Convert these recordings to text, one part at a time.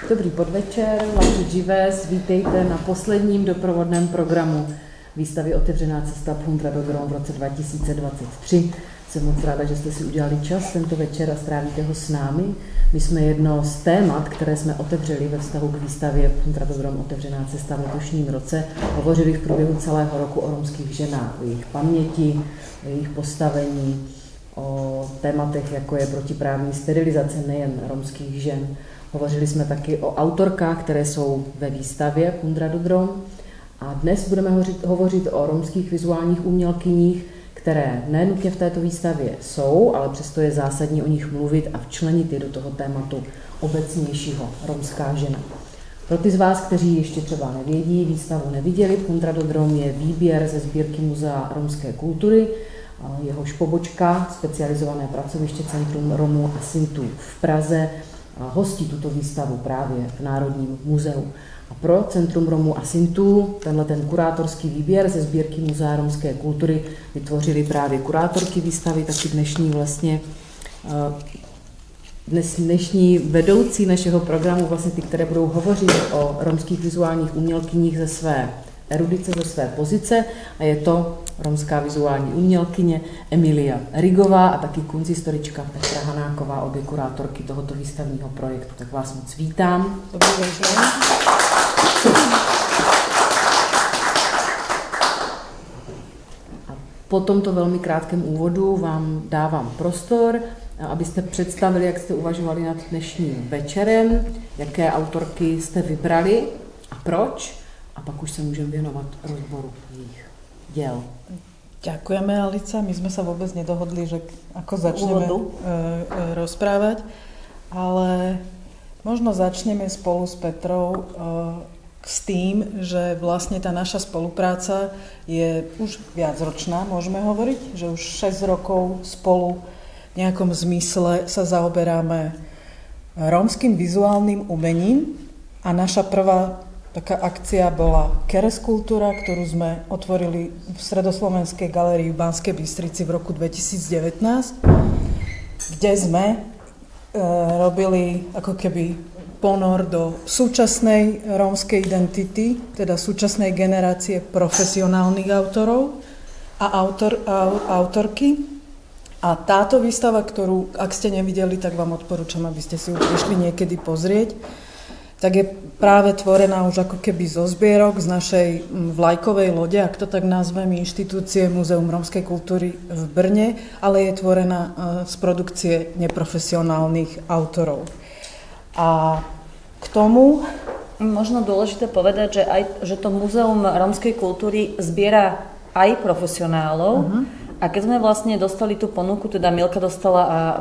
Dobrý podvečer, Lači Džives, vítejte na posledním doprovodném programu výstavy Otevřená cesta Phuntra do Drom v roce 2023. Jsem moc ráda, že jste si udělali čas tento večer a strávíte ho s námi. My jsme jedno z témat, které jsme otevřeli ve vztahu k výstavě Phuntra do Drom Otevřená cesta v letošním roce, hovořili v průběhu celého roku o romských ženách, o jejich paměti, o jejich postavení, o tématech, jako je protiprávní sterilizace nejen romských žen. Hovořili jsme taky o autorkách, které jsou ve výstavě Phuntra do Drom. A dnes budeme hovořit o romských vizuálních umělkyních, které nenutně v této výstavě jsou, ale přesto je zásadní o nich mluvit a včlenit je do toho tématu obecnějšího romská žena. Pro ty z vás, kteří ještě třeba nevědí, výstavu neviděli, Phuntra do Drom je výběr ze sbírky Muzea romské kultury, jehož pobočka, specializované pracoviště Centrum Romů a Sintů v Praze, hostí tuto výstavu právě v Národním muzeu. A pro Centrum Romů a Sintů ten kurátorský výběr ze sbírky Muzea romské kultury vytvořili právě kurátorky výstavy, taky dnešní vedoucí našeho programu, vlastně ty, které budou hovořit o romských vizuálních umělkyních ze své erudice, ze své pozice, a je to romská vizuální umělkyně Emilia Rigová a taky kunsthistorička Petra Hanáková, obě kurátorky tohoto výstavního projektu. Tak vás moc vítám. Dobrý večer. A po tomto velmi krátkém úvodu vám dávám prostor, abyste představili, jak jste uvažovali nad dnešním večerem, jaké autorky jste vybrali a proč, a pak už sa môžem venovať rozboru ich diel. Ďakujeme, Alica. My sme sa vôbec nedohodli, že ako začneme rozprávať, ale možno začneme spolu s Petrou s tým, že vlastne tá naša spolupráca je už viacročná, môžeme hovoriť, že už 6 rokov spolu v nejakom zmysle sa zaoberáme rómskym vizuálnym umením a naša prvá taká akcia bola Keres Kultúra, ktorú sme otvorili v Stredoslovenskej galérii v Banskej Bystrici v roku 2019, kde sme robili ako keby ponor do súčasnej rómskej identity, teda súčasnej generácie profesionálnych autorov a autorky. A táto výstava, ktorú, ak ste nevideli, tak vám odporúčam, aby ste si ju prišli niekedy pozrieť, tak je práve tvorená už ako keby zo zbierok z našej vlajkovej lode, ak to tak nazveme, inštitúcie Múzeum rómskej kultúry v Brne, ale je tvorená z produkcie neprofesionálnych autorov. A k tomu možno dôležité povedať, že to Múzeum rómskej kultúry zbiera aj profesionálov. A keď sme vlastne dostali tú ponuku, teda Milka dostala a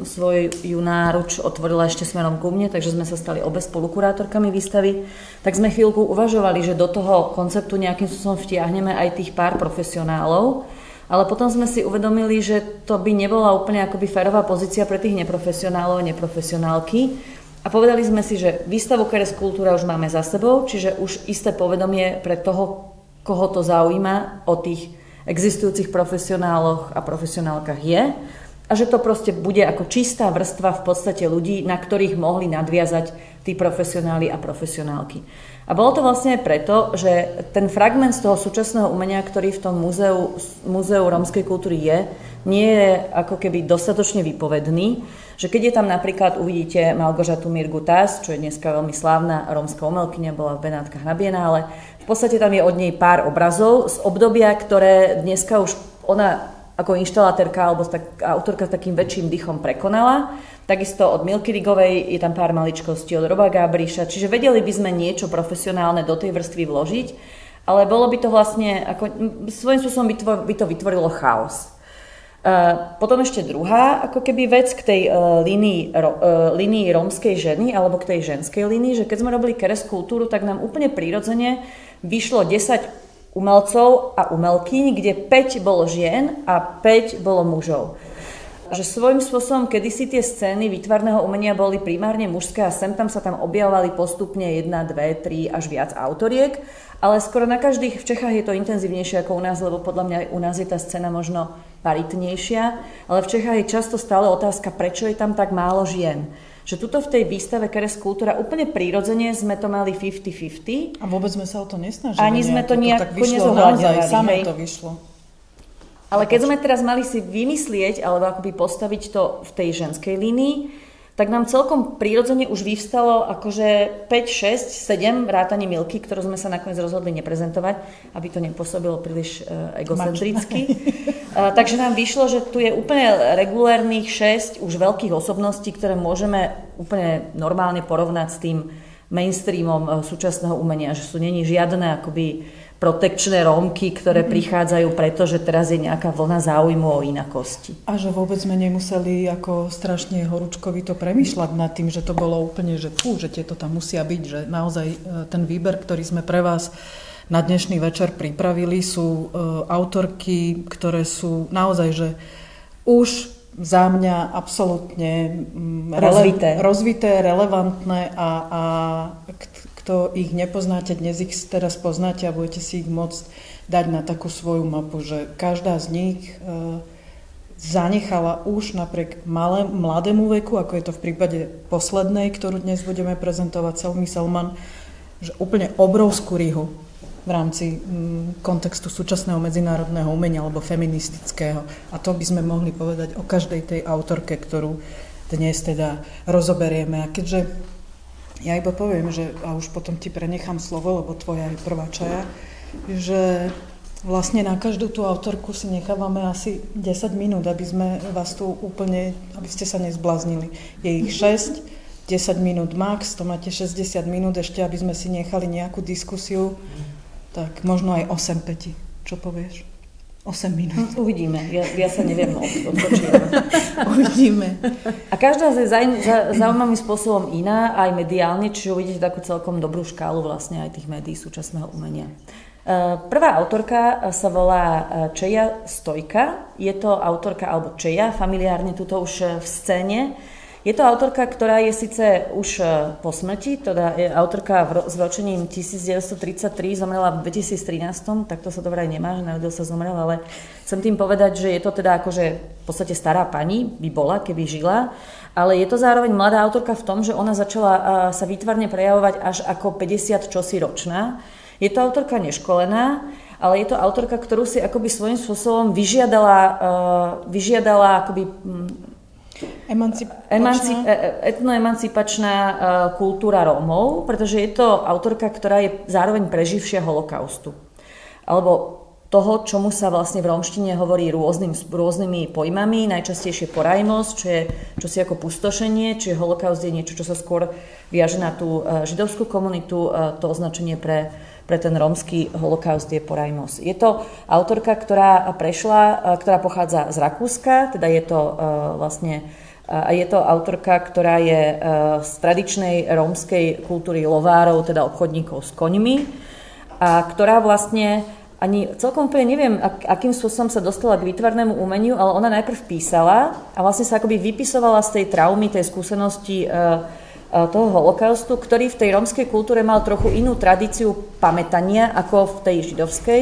svoju náruč otvorila ešte smerom ku mne, takže sme sa stali obe spolukurátorkami výstavy, tak sme chvíľku uvažovali, že do toho konceptu nejakým spôsobom vtiahneme aj tých pár profesionálov, ale potom sme si uvedomili, že to by nebola úplne akoby férová pozícia pre tých neprofesionálov a neprofesionálky. A povedali sme si, že výstavu Keres Kultúra už máme za sebou, čiže už isté povedomie pre toho, koho to zaujíma, o tých existujúcich profesionáloch a profesionálkach je, a že to proste bude ako čistá vrstva v podstate ľudí, na ktorých mohli nadviazať tí profesionáli a profesionálky. A bolo to vlastne preto, že ten fragment z toho súčasného umenia, ktorý v tom múzeu rómskej kultúry je, nie je ako keby dostatočne vypovedný, že keď je tam napríklad, uvidíte Malgožatu Mirgu Tas, čo je dneska veľmi slávna rómska umelkyňa, bola v Benátkach na Bienále, v podstate tam je od nej pár obrazov z obdobia, ktoré dneska už ona ako inštalatérka alebo autorka s takým väčším dychom prekonala. Takisto od Milky Rigovej je tam pár maličkostí, od Roba Gábriša, čiže vedeli by sme niečo profesionálne do tej vrstvy vložiť, ale bolo by to vlastne, ako, svojím spôsobom by to vytvorilo chaos. Potom ešte druhá ako keby vec k tej línii rómskej ženy alebo k tej ženskej línii, že keď sme robili Keres Kultúru, tak nám úplne prirodzene vyšlo 10 umelcov a umelkyň, kde 5 bolo žien a 5 bolo mužov. Že svojím spôsobom kedysi tie scény výtvarného umenia boli primárne mužské a sem tam sa tam objavovali postupne 1, 2, 3 až viac autoriek, ale skoro na každých, v Čechách je to intenzívnejšie ako u nás, lebo podľa mňa u nás je tá scéna možno paritnejšia, ale v Čechách je často stále otázka, prečo je tam tak málo žien. že tuto v tej výstave Keres kultúra úplne prirodzene sme to mali 50-50. A vôbec sme sa o to nesnažili. Ani sme to nejak nezohľadňovali. Samé to vyšlo. Ale keď sme teraz mali si vymyslieť, alebo akoby postaviť to v tej ženskej línii, tak nám celkom prirodzene už vyvstalo akože 5, 6, 7 vrátane Milky, ktorú sme sa nakoniec rozhodli neprezentovať, aby to nepôsobilo príliš egocentricky. Takže nám vyšlo, že tu je úplne regulérnych 6 už veľkých osobností, ktoré môžeme úplne normálne porovnať s tým mainstreamom súčasného umenia, že sú není žiadne akoby protekčné Rómky, ktoré prichádzajú preto, že teraz je nejaká vlna záujmu o inakosti. A že vôbec sme nemuseli ako strašne horúčkovito premýšľať nad tým, že to bolo úplne, že tieto tam musia byť, že naozaj ten výber, ktorý sme pre vás na dnešný večer pripravili, sú autorky, ktoré sú naozaj, že už za mňa absolútne rozvité, relevantné a kto ich nepoznáte, dnes ich teraz poznáte a budete si ich môcť dať na takú svoju mapu, že každá z nich zanechala už napriek mladému veku, ako je to v prípade poslednej, ktorú dnes budeme prezentovať, Selmy Selman, že úplne obrovskú rihu v rámci kontextu súčasného medzinárodného umenia alebo feministického. A to by sme mohli povedať o každej tej autorke, ktorú dnes teda rozoberieme. A keďže ja iba poviem, že, a už potom ti prenechám slovo, lebo tvoja je prvá čaja, že vlastne na každú tú autorku si nechávame asi 10 minút, aby sme vás tu úplne, aby ste sa nezbláznili. Je ich 6, 10 minút max, to máte 60 minút, ešte aby sme si nechali nejakú diskusiu, tak možno aj 8, Peti. Čo povieš? 8 minút. Uvidíme. Ja sa neviem odtočiť. Uvidíme. A každá je zaujímavým spôsobom iná, aj mediálne, čiže uvidíte takú celkom dobrú škálu vlastne aj tých médií súčasného umenia. Prvá autorka sa volá Čeja Stojka. Je to autorka, alebo Čeja, familiárne tuto už v scéne. Je to autorka, ktorá je síce už po smrti, teda je autorka s ročením 1933, zomrela v 2013, tak to sa to vraj nemá, že narodil sa zomrel, ale chcem tým povedať, že je to teda akože v podstate stará pani, by bola, keby žila, ale je to zároveň mladá autorka v tom, že ona začala sa výtvarne prejavovať až ako 50 čosi ročná. Je to autorka neškolená, ale je to autorka, ktorú si akoby svojím spôsobom vyžiadala akoby etnoemancipačná kultúra Rómov, pretože je to autorka, ktorá je zároveň preživšia holokaustu. Alebo toho, čomu sa vlastne v rómštine hovorí rôznymi pojmami, najčastejšie porajmos, čo je čosi ako pustošenie, čiže holokaust je niečo, čo sa skôr viaže na tú židovskú komunitu, to označenie pre ten rómsky holokaust je porajmos. Je to autorka, ktorá pochádza z Rakúska, teda je to je to autorka, ktorá je z tradičnej rómskej kultúry lovárov, teda obchodníkov s koňmi, a ktorá vlastne ani celkom úplne neviem, akým spôsobom sa dostala k výtvarnému umeniu, ale ona najprv písala a vlastne sa akoby vypisovala z tej traumy, tej skúsenosti toho holokaustu, ktorý v tej rómskej kultúre mal trochu inú tradíciu pamätania ako v tej židovskej.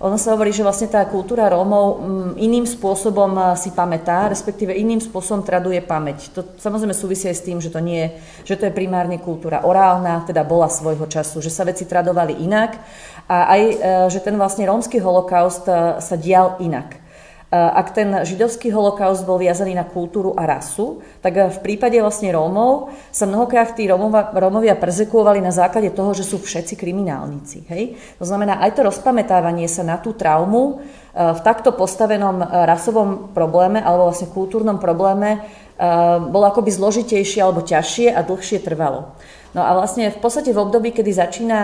Ono sa hovorí, že vlastne tá kultúra Rómov iným spôsobom si pamätá, respektíve iným spôsobom traduje pamäť. To samozrejme súvisí aj s tým, že to je primárne kultúra orálna, teda bola svojho času, že sa veci tradovali inak a aj, že ten vlastne rómsky holokaust sa dial inak. Ak ten židovský holokaust bol viazaný na kultúru a rasu, tak v prípade vlastne Rómov sa mnohokrát tí Rómovia perzekuovali na základe toho, že sú všetci kriminálnici. Hej? To znamená, aj to rozpamätávanie sa na tú traumu v takto postavenom rasovom probléme alebo vlastne kultúrnom probléme bolo akoby zložitejšie alebo ťažšie a dlhšie trvalo. No a vlastne v podstate v období, kedy začína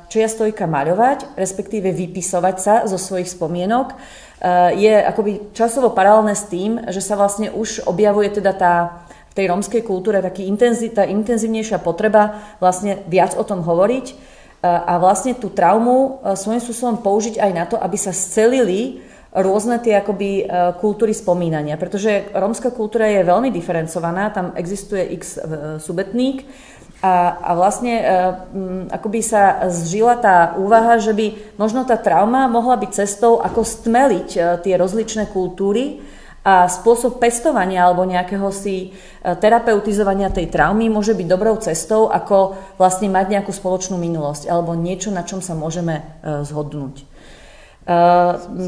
Čeja Stojka maľovať, respektíve vypisovať sa zo svojich spomienok, je akoby časovo paralelné s tým, že sa vlastne už objavuje teda v tej rómskej kultúre tá intenzívnejšia potreba vlastne viac o tom hovoriť a vlastne tú traumu svojím spôsobom použiť aj na to, aby sa scelili rôzne tie akoby kultúry spomínania, pretože rómska kultúra je veľmi diferencovaná, tam existuje x subetník, a vlastne akoby sa zžila tá úvaha, že by možno tá trauma mohla byť cestou, ako stmeliť tie rozličné kultúry A spôsob pestovania alebo nejakého si terapeutizovania tej traumy môže byť dobrou cestou, ako vlastne mať nejakú spoločnú minulosť alebo niečo, na čom sa môžeme zhodnúť.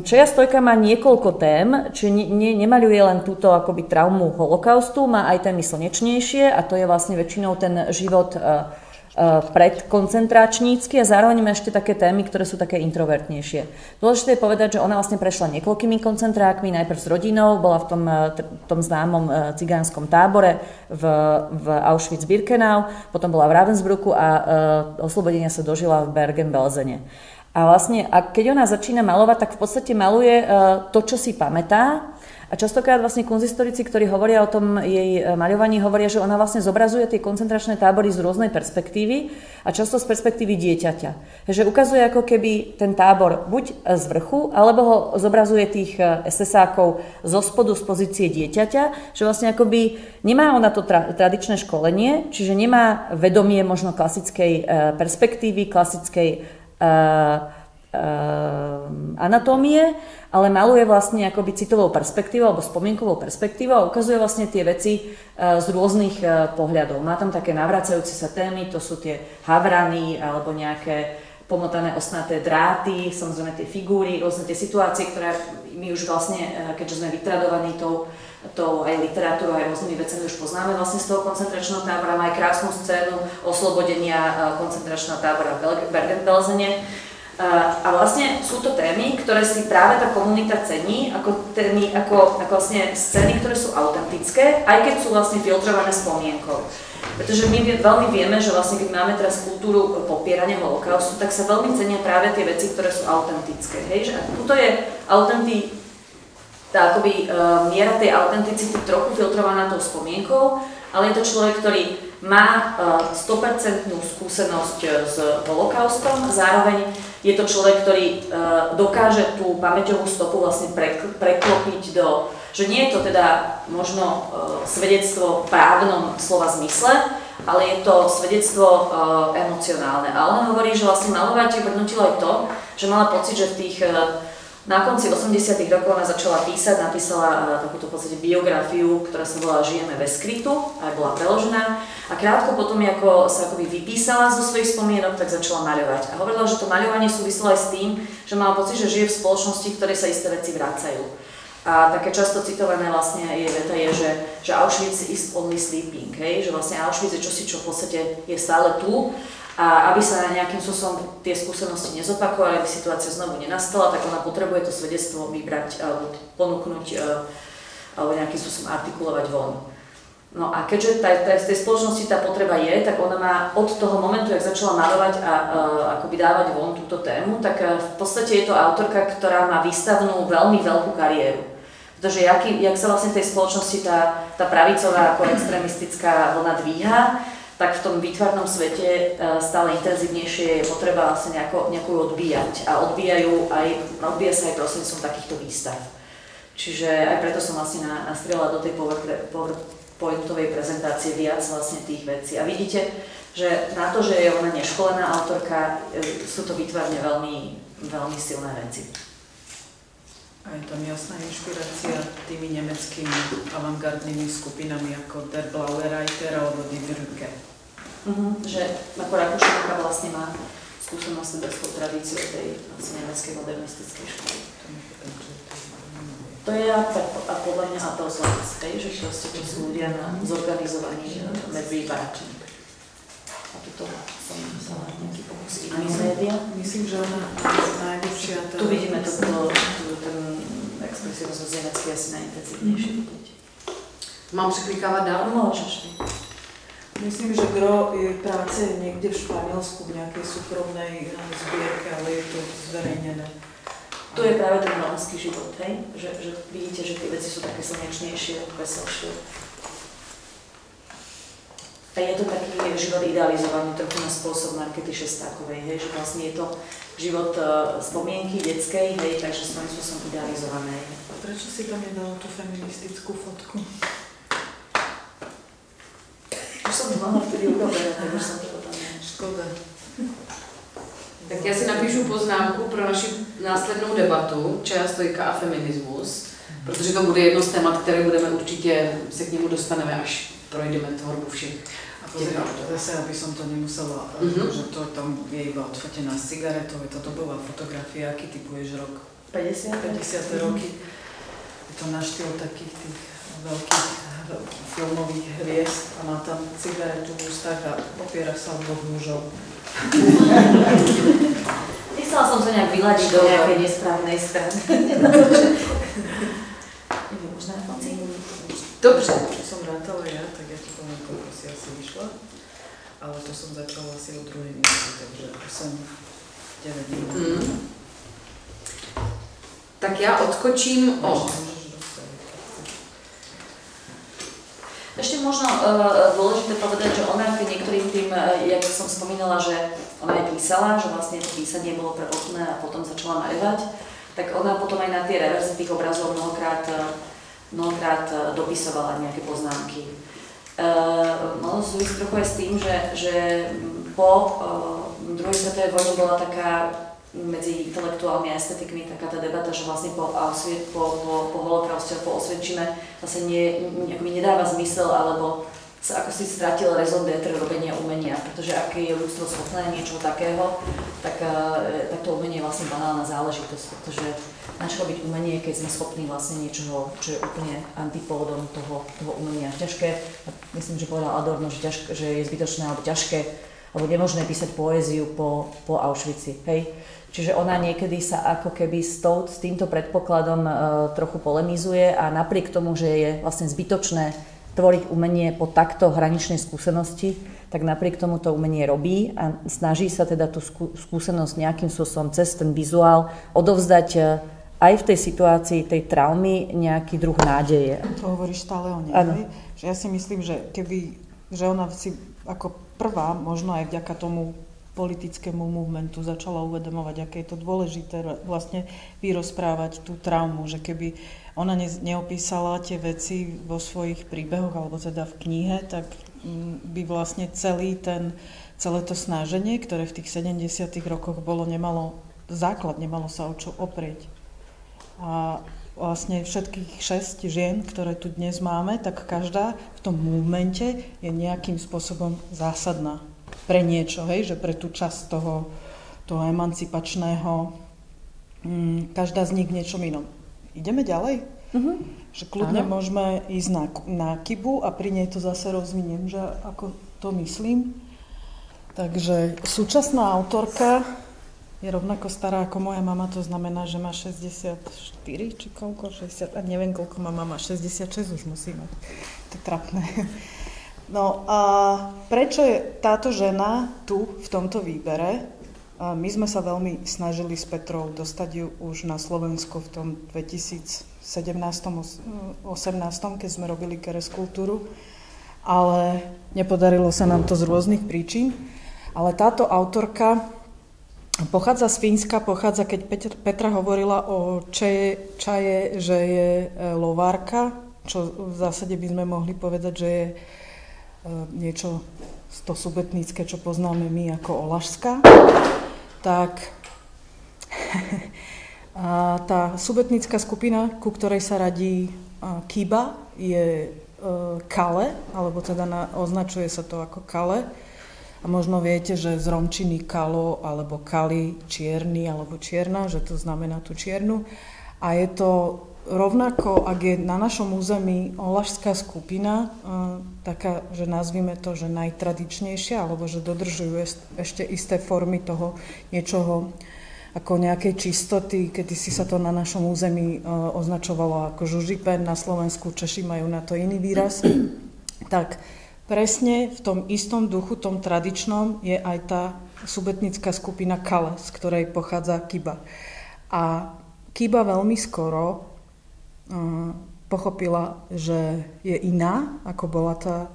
Čeja Stojka má niekoľko tém, čiže nemaľuje len túto akoby traumu holokaustu, má aj témy slnečnejšie a to je vlastne väčšinou ten život predkoncentračnícky a zároveň má ešte také témy, ktoré sú také introvertnejšie. Dôležité je povedať, že ona vlastne prešla niekoľkými koncentrákmi, najprv s rodinou, bola v tom známom cigánskom tábore v Auschwitz-Birkenau, potom bola v Ravensbrücku a oslobodenia sa dožila v Bergen-Belsene. A vlastne, keď ona začína malovať, tak v podstate maluje to, čo si pamätá. A častokrát vlastne kunsthistorici, ktorí hovoria o tom jej maľovaní, hovoria, že ona vlastne zobrazuje tie koncentračné tábory z rôznej perspektívy a často z perspektívy dieťaťa. Takže ukazuje ako keby ten tábor buď z vrchu, alebo ho zobrazuje tých SS-ákov zo spodu z pozície dieťaťa, že vlastne akoby nemá ona to tradičné školenie, čiže nemá vedomie možno klasickej perspektívy, klasickej anatómie, ale maluje vlastne akoby citovou perspektívou alebo spomienkovou perspektívou a ukazuje vlastne tie veci z rôznych pohľadov. Má tam také navracajúce sa témy, to sú tie havrany alebo nejaké pomotané ostnaté dráty, samozrejme tie figúry, rôzne tie situácie, ktoré my už vlastne, keďže sme vytradovaní tou aj literatúrou, aj rôznymi vecami už poznáme vlastne z toho koncentračného tábora. Má aj krásnu scénu oslobodenia koncentračného tábora v Bergen-Belsene. A vlastne sú to témy, ktoré si práve tá komunita cení ako vlastne scény, ktoré sú autentické, aj keď sú vlastne filtrované spomienkou. Pretože my veľmi vieme, že vlastne keď máme teraz kultúru popierania holokaustu, tak sa veľmi cenia práve tie veci, ktoré sú autentické. Hej? Že tuto je tá akoby miera tej autenticity trochu filtrovaná tou spomienkou, ale je to človek, ktorý má 100% skúsenosť s holokaustom, zároveň je to človek, ktorý dokáže tú pamäťovú stopu vlastne preklopiť do, že nie je to teda možno svedectvo v právnom slova zmysle, ale je to svedectvo emocionálne. A on hovorí, že vlastne malovať ju prednútilo aj to, že mala pocit, že v tých na konci 80. rokov ona začala písať, napísala takúto v podstate biografiu, ktorá sa volá Žijeme bez skrytu, aj bola preložená. A krátko potom, ako sa akoby vypísala zo svojich spomienok, tak začala maľovať. A hovorila, že to maľovanie súvislo aj s tým, že mala pocit, že žije v spoločnosti, v ktorej sa isté veci vracajú. A také často citované vlastne jej veta je, že Auschwitz is only sleeping, hej? Že vlastne Auschwitz je čosi, čo v podstate je stále tu. A aby sa nejakým spôsobom tie skúsenosti nezopakovali, aby situácia znovu nenastala, tak ona potrebuje to svedectvo vybrať alebo ponúknuť alebo nejakým spôsobom artikulovať von. No a keďže z tej spoločnosti tá potreba je, tak ona má od toho momentu, jak začala maľovať a akoby dávať von túto tému, tak v podstate je to autorka, ktorá má výstavnú veľmi veľkú kariéru. Pretože jak sa vlastne v tej spoločnosti tá pravicová ako extrémistická vlna dvíha, tak v tom výtvarnom svete stále intenzívnejšie je potreba vlastne nejakú odbíjať. A odbíja sa aj prostredníctvom takýchto výstav. Čiže aj preto som vlastne nastrelila do tej PowerPointovej prezentácie viac vlastne tých vecí. A vidíte, že na to, že je ona neškolená autorka, sú to výtvarne veľmi, veľmi silné veci. A je tam jasná inšpirácia tými nemeckými avantgardnými skupinami ako Der Blaue Reiter alebo Die Brücke. Že ako Rakúšanka vlastne má skúsenosť s tou tradíciou tej nemeckej modernistickej školy. To je a podľa mňa Appelplatz, že to sú ľudia zorganizovaní medzi baráčmi. A tuto som myslela nejaký pokus iného média. Myslím, že ona najlepšia... Tu vidíme ten expresivizmus německý asi najintenzívnejší vidieť. Mám překlikávat dál? Môžeš. Myslím, že gro je práce niekde v Španielsku v nejakej súkromnej zbierke, ale je to zverejnené. Tu je práve ten rómsky život, hej? Že vidíte, že tie veci sú také slnečnejšie, veselšie. A je to taký život idealizovaný trochu na spôsob Markety Šestákovej, hej? Že vlastne je to život spomienky detskej, hej? Takže svojím spôsobom idealizované. A prečo si tam nedala tú feministickú fotku? Už som to mala vtedy urobené, tak už som to tam škoda. Tak já si napíšu poznámku pro naši následnou debatu Čeja Stojka a feminismus. Protože to bude jedno z témat, které budeme určitě, se k němu dostaneme, až projdeme tvorbu všech. A pozrieť, zase, aby som to nemusela, že to tam je iba odfotená z cigaretou, toto bola fotografia, aký typuješ rok? 50. roky. Je to na štýl takých tých veľkých filmových hviezd a má tam cigaretu v ústach a opiera sa o dvoch mužov. Nechcela som to nejak vyladiť do nejakej nesprávnej strany. Neviem, už na konci. Dobře. Čo som rátala ja, tak ja ti poviem, koľko si asi vyšla. Ale to som začala asi o 2. minúty, takže 8-9 minút. Tak já odskočím o... Ešte možno dôležité povedať, že ona k niektorým tým, jak som spomínala, že ona aj písala, že vlastne to písanie bolo prvotné a potom začala maľovať, tak ona potom aj na tie reverze tých obrazov mnohokrát dopisovala nejaké poznámky. Ono súvisí trochu aj s tým, že po druhej svetovej vojne bola taká medzi intelektuálmi a estetikmi taká tá debata, že vlastne po holokauste, po Osvienčime zase mi nedáva zmysel, alebo sa ako si stratil raison d'être robenia umenia, pretože ak je ľudstvo schopné niečo takého, tak to umenie je vlastne banálna záležitosť, pretože na čo robiť umenie, keď sme schopní vlastne niečoho, čo je úplne antipódom toho umenia. Ťažké, myslím, že povedal Adorno, že je zbytočné alebo ťažké, alebo nemožné písať poéziu po Auschwitzi, hej? Čiže ona niekedy sa ako keby s týmto predpokladom trochu polemizuje a napriek tomu, že je vlastne zbytočné tvoriť umenie po takto hraničnej skúsenosti, tak napriek tomu to umenie robí a snaží sa teda tú skúsenosť nejakým spôsobom cez ten vizuál odovzdať aj v tej situácii, tej traumy, nejaký druh nádeje. To hovoríš stále o nej, že ja si myslím, že ona si ako prvá, možno aj vďaka tomu politickému movementu začala uvedomovať, aké je to dôležité vlastne vyrozprávať tú traumu, že keby ona neopísala tie veci vo svojich príbehoch, alebo teda v knihe, tak by vlastne celé to snaženie, ktoré v tých 70. rokoch bolo, nemalo základ, nemalo sa o čo oprieť. A vlastne všetkých 6 žien, ktoré tu dnes máme, tak každá v tom movemente je nejakým spôsobom zásadná pre niečo, hej, že pre tú časť toho emancipačného, každá z nich v niečom inom. Ideme ďalej? Že kľudne môžeme ísť na Kibu a pri nej to zase rozviniem, že ako to myslím. Takže súčasná autorka je rovnako stará ako moja mama, to znamená, že má 64, či koľko, 60, a neviem koľko má mama, 66 už musí mať. To je trapné. No a prečo je táto žena tu v tomto výbere? My sme sa veľmi snažili s Petrou dostať ju už na Slovensko v tom 2017-18, keď sme robili Keres kultúru, ale nepodarilo sa nám to z rôznych príčin. Ale táto autorka pochádza z Fínska, keď Petra hovorila o čaje, že je lovárka, čo v zásade by sme mohli povedať, že je niečo to subetnícke, čo poznáme my ako Olašská, tak tá subetnícka skupina, ku ktorej sa radí Kiba, je Kale, alebo teda označuje sa to ako Kale. A možno viete, že z romčiny Kalo alebo Kali, čierny alebo čierna, že to znamená tú čiernu. A je to rovnako, ak je na našom území olašská skupina, taká, že nazvime to, že najtradičnejšia, alebo že dodržujú ešte isté formy toho niečoho, ako nejakej čistoty, kedy si sa to na našom území označovalo ako žužipen, na Slovensku Češi majú na to iný výraz, tak presne v tom istom duchu, tom tradičnom, je aj tá subetnická skupina Kale, z ktorej pochádza Kiba. A Kiba veľmi skoro pochopila, že je iná, ako bola tá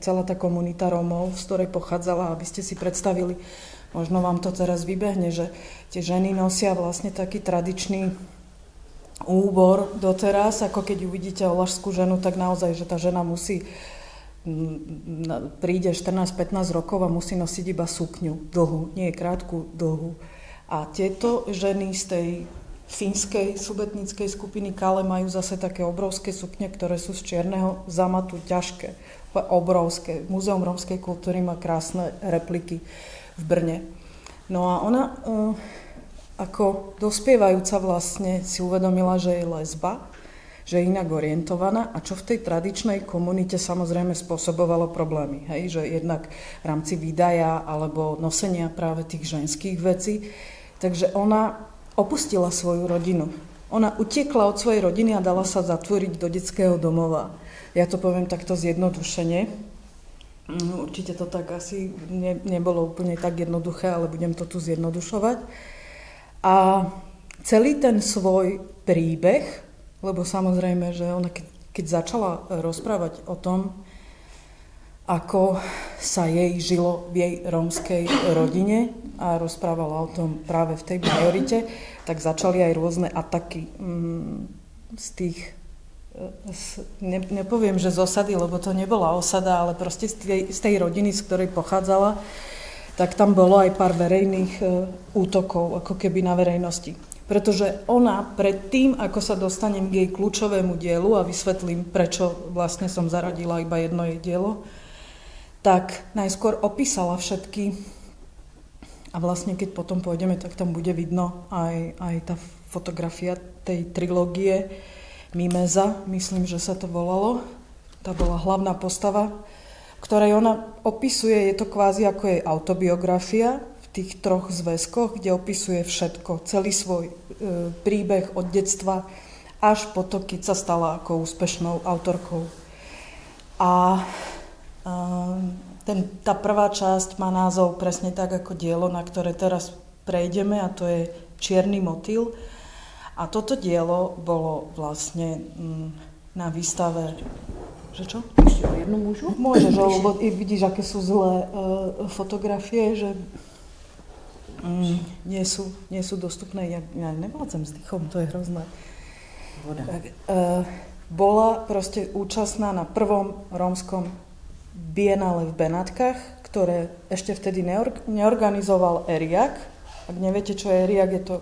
celá tá komunita Rómov, z ktorej pochádzala, aby ste si predstavili, možno vám to teraz vybehne, že tie ženy nosia vlastne taký tradičný úbor doteraz, ako keď uvidíte olašskú ženu, tak naozaj, že tá žena príde 14-15 rokov a musí nosiť iba sukňu dlhú, nie krátku, dlhú. A tieto ženy z tej fínskej subetníckej skupiny Kale majú zase také obrovské sukne, ktoré sú z čierneho zamatu, ťažké, obrovské. Múzeum rómskej kultúry má krásne repliky v Brne. No a ona ako dospievajúca vlastne si uvedomila, že je lesba, že je inak orientovaná a čo v tej tradičnej komunite samozrejme spôsobovalo problémy. Hej? Že jednak v rámci výdaja alebo nosenia práve tých ženských vecí. Takže ona opustila svoju rodinu. Ona utiekla od svojej rodiny a dala sa zatvoriť do detského domova. Ja to poviem takto zjednodušene. Určite to tak asi nebolo úplne tak jednoduché, ale budem to tu zjednodušovať. A celý ten svoj príbeh, lebo samozrejme, že ona keď začala rozprávať o tom, ako sa jej žilo v jej rómskej rodine a rozprávala o tom práve v tej majorite, tak začali aj rôzne ataky z tých, nepoviem, že z osady, lebo to nebola osada, ale proste z tej rodiny, z ktorej pochádzala, tak tam bolo aj pár verejných útokov, ako keby na verejnosti. Pretože ona pred tým, ako sa dostanem k jej kľúčovému dielu a vysvetlím, prečo vlastne som zaradila iba jedno jej dielo, tak najskôr opísala všetky a vlastne keď potom pôjdeme, tak tam bude vidno aj tá fotografia tej trilógie Mimeza, myslím, že sa to volalo. Tá bola hlavná postava, ktorej ona opisuje, je to kvázi ako jej autobiografia v tých 3 zväzkoch, kde opisuje všetko, celý svoj príbeh od detstva až po to, keď sa stala ako úspešnou autorkou. A tá prvá časť má názov presne tak ako dielo, na ktoré teraz prejdeme, a to je Čierny motýl. A toto dielo bolo vlastne na výstave. Že čo? Ešte o jednu mužu? Môžeš, lebo vidíš, aké sú zlé fotografie, že nie sú dostupné. Ja nevládzem s dýchom, to je hrozné. Voda. Tak, bola proste účastná na prvom rómskom bienále v Benátkach, ktoré ešte vtedy neorganizoval ERIAC. Ak neviete, čo je ERIAC, je to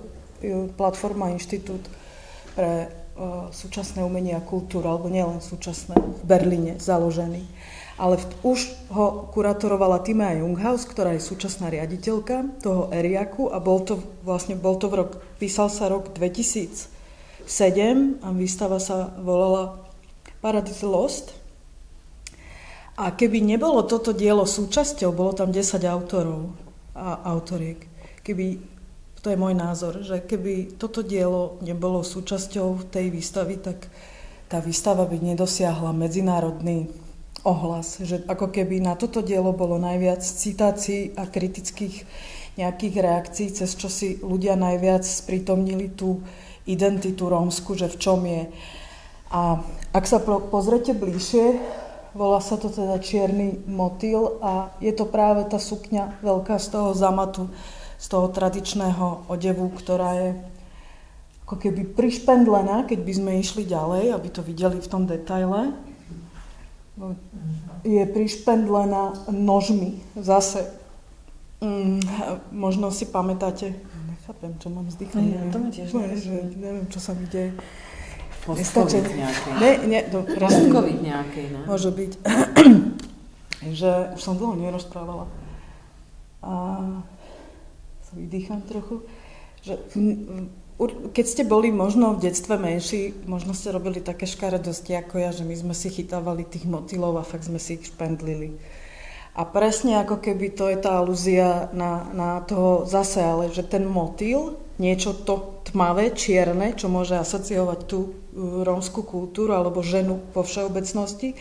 platforma, inštitút pre súčasné umenie a kultúru, alebo nielen súčasné, v Berlíne založený. Ale už ho kuratorovala Timea Junghaus, ktorá je súčasná riaditeľka toho ERIACu a písal sa rok 2007 a výstava sa volala Paradise Lost. A keby nebolo toto dielo súčasťou, bolo tam 10 autorov a autoriek. To je môj názor, že keby toto dielo nebolo súčasťou tej výstavy, tak tá výstava by nedosiahla medzinárodný ohlas. Že ako keby na toto dielo bolo najviac citácií a kritických nejakých reakcií, cez čo si ľudia najviac sprítomnili tú identitu rómsku, že v čom je. A ak sa pozrete bližšie, volá sa to teda Čierny motýl a je to práve tá sukňa veľká z toho zamatu, z toho tradičného odevu, ktorá je ako keby prišpendlená, keď by sme išli ďalej, aby to videli v tom detaile. Je prišpendlená nožmi. Zase, možno si pamätáte, nechápem, čo mám vzdychať. Neviem, čo sa mi deje. Postkovit nejakej. Postkovit nejakej, ne? Môže byť. Že už som dlho nerozprávala. A sa vydýcham trochu. Že keď ste boli možno v detstve menší, možno ste robili také škaredosti ako ja, že my sme si chytávali tých motýlov a fakt sme si ich špendlili. A presne ako keby to je tá alúzia na toho zase, ale že ten motýl, niečo to tmavé, čierne, čo môže asociovať tú rómsku kultúru alebo ženu po všeobecnosti.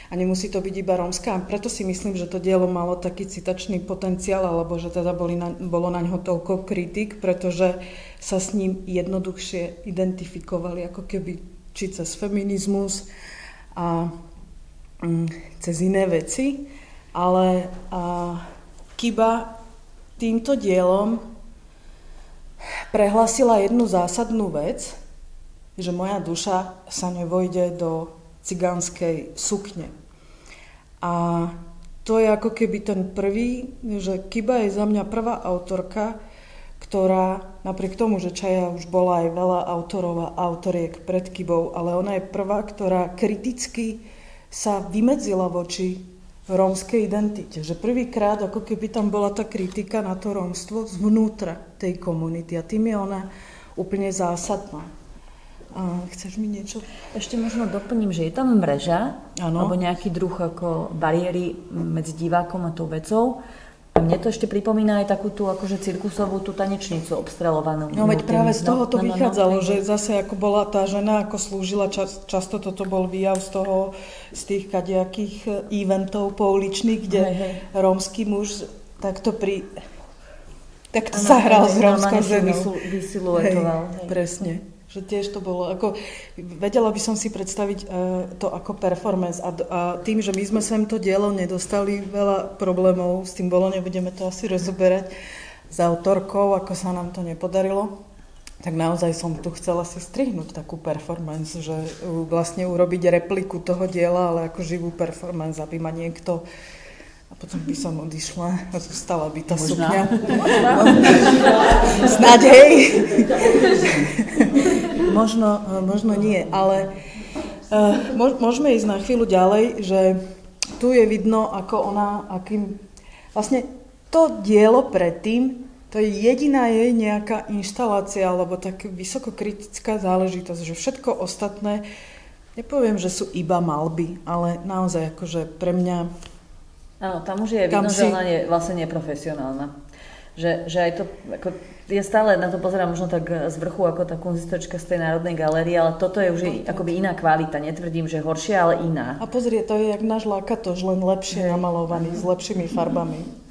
A nemusí to byť iba rómska. A preto si myslím, že to dielo malo taký citačný potenciál, alebo že teda bolo na ňo toľko kritik, pretože sa s ním jednoduchšie identifikovali, ako keby či cez feminizmus a cez iné veci. Ale Kiba týmto dielom prehlásila jednu zásadnú vec, že moja duša sa nevojde do cigánskej sukne. A to je ako keby ten prvý, že Kiba je za mňa prvá autorka, ktorá napriek tomu, že Čaja už bola aj veľa autorov a autoriek pred Kybou, ale ona je prvá, ktorá kriticky sa vymedzila voči rómskej identite. Že prvýkrát, ako keby tam bola tá kritika na to rómstvo zvnútra tej komunity. A tým je ona úplne zásadná. A chceš mi niečo? Ešte možno doplním, že je tam mreža, alebo nejaký druh ako bariéry medzi divákom a tou vecou. A mne to ešte pripomína aj takú tú akože cirkusovú tú tanečnicu obstrelovanú. No veď práve z toho to vychádzalo, že zase ako bola tá žena, ako slúžila, často toto bol výjav z tých kadejakých eventov pouličných, kde rómsky muž takto zahral s rómskou ženou. Vysiluetoval. Presne. Že tiež to bolo, ako vedela by som si predstaviť to ako performance a tým, že my sme sem to dielo nedostali, veľa problémov s tým bolo, nebudeme to asi rozoberať s autorkou, ako sa nám to nepodarilo, tak naozaj som tu chcela si strihnúť takú performance, že vlastne urobiť repliku toho diela, ale ako živú performance, aby ma niekto... A potom by som odišla a zostala by tá sukňa. Snáď, hej. Možno nie, ale môžeme ísť na chvíľu ďalej, že tu je vidno, ako ona, vlastne to dielo predtým, to je jediná jej nejaká inštalácia, alebo tak vysokokritická záležitosť, že všetko ostatné, nepoviem, že sú iba maľby, ale naozaj akože pre mňa... Áno, tam už je vidno, že ona je vlastne neprofesionálna. Že aj to, ako, ja stále na to pozerám možno tak z vrchu ako tá kunzistočka z tej Národnej galérie, ale toto je už akoby iná kvalita. Netvrdím, že horšia, ale iná. A pozrie, to je jak náš Lakatoš, len lepšie namalovaný, s lepšími farbami.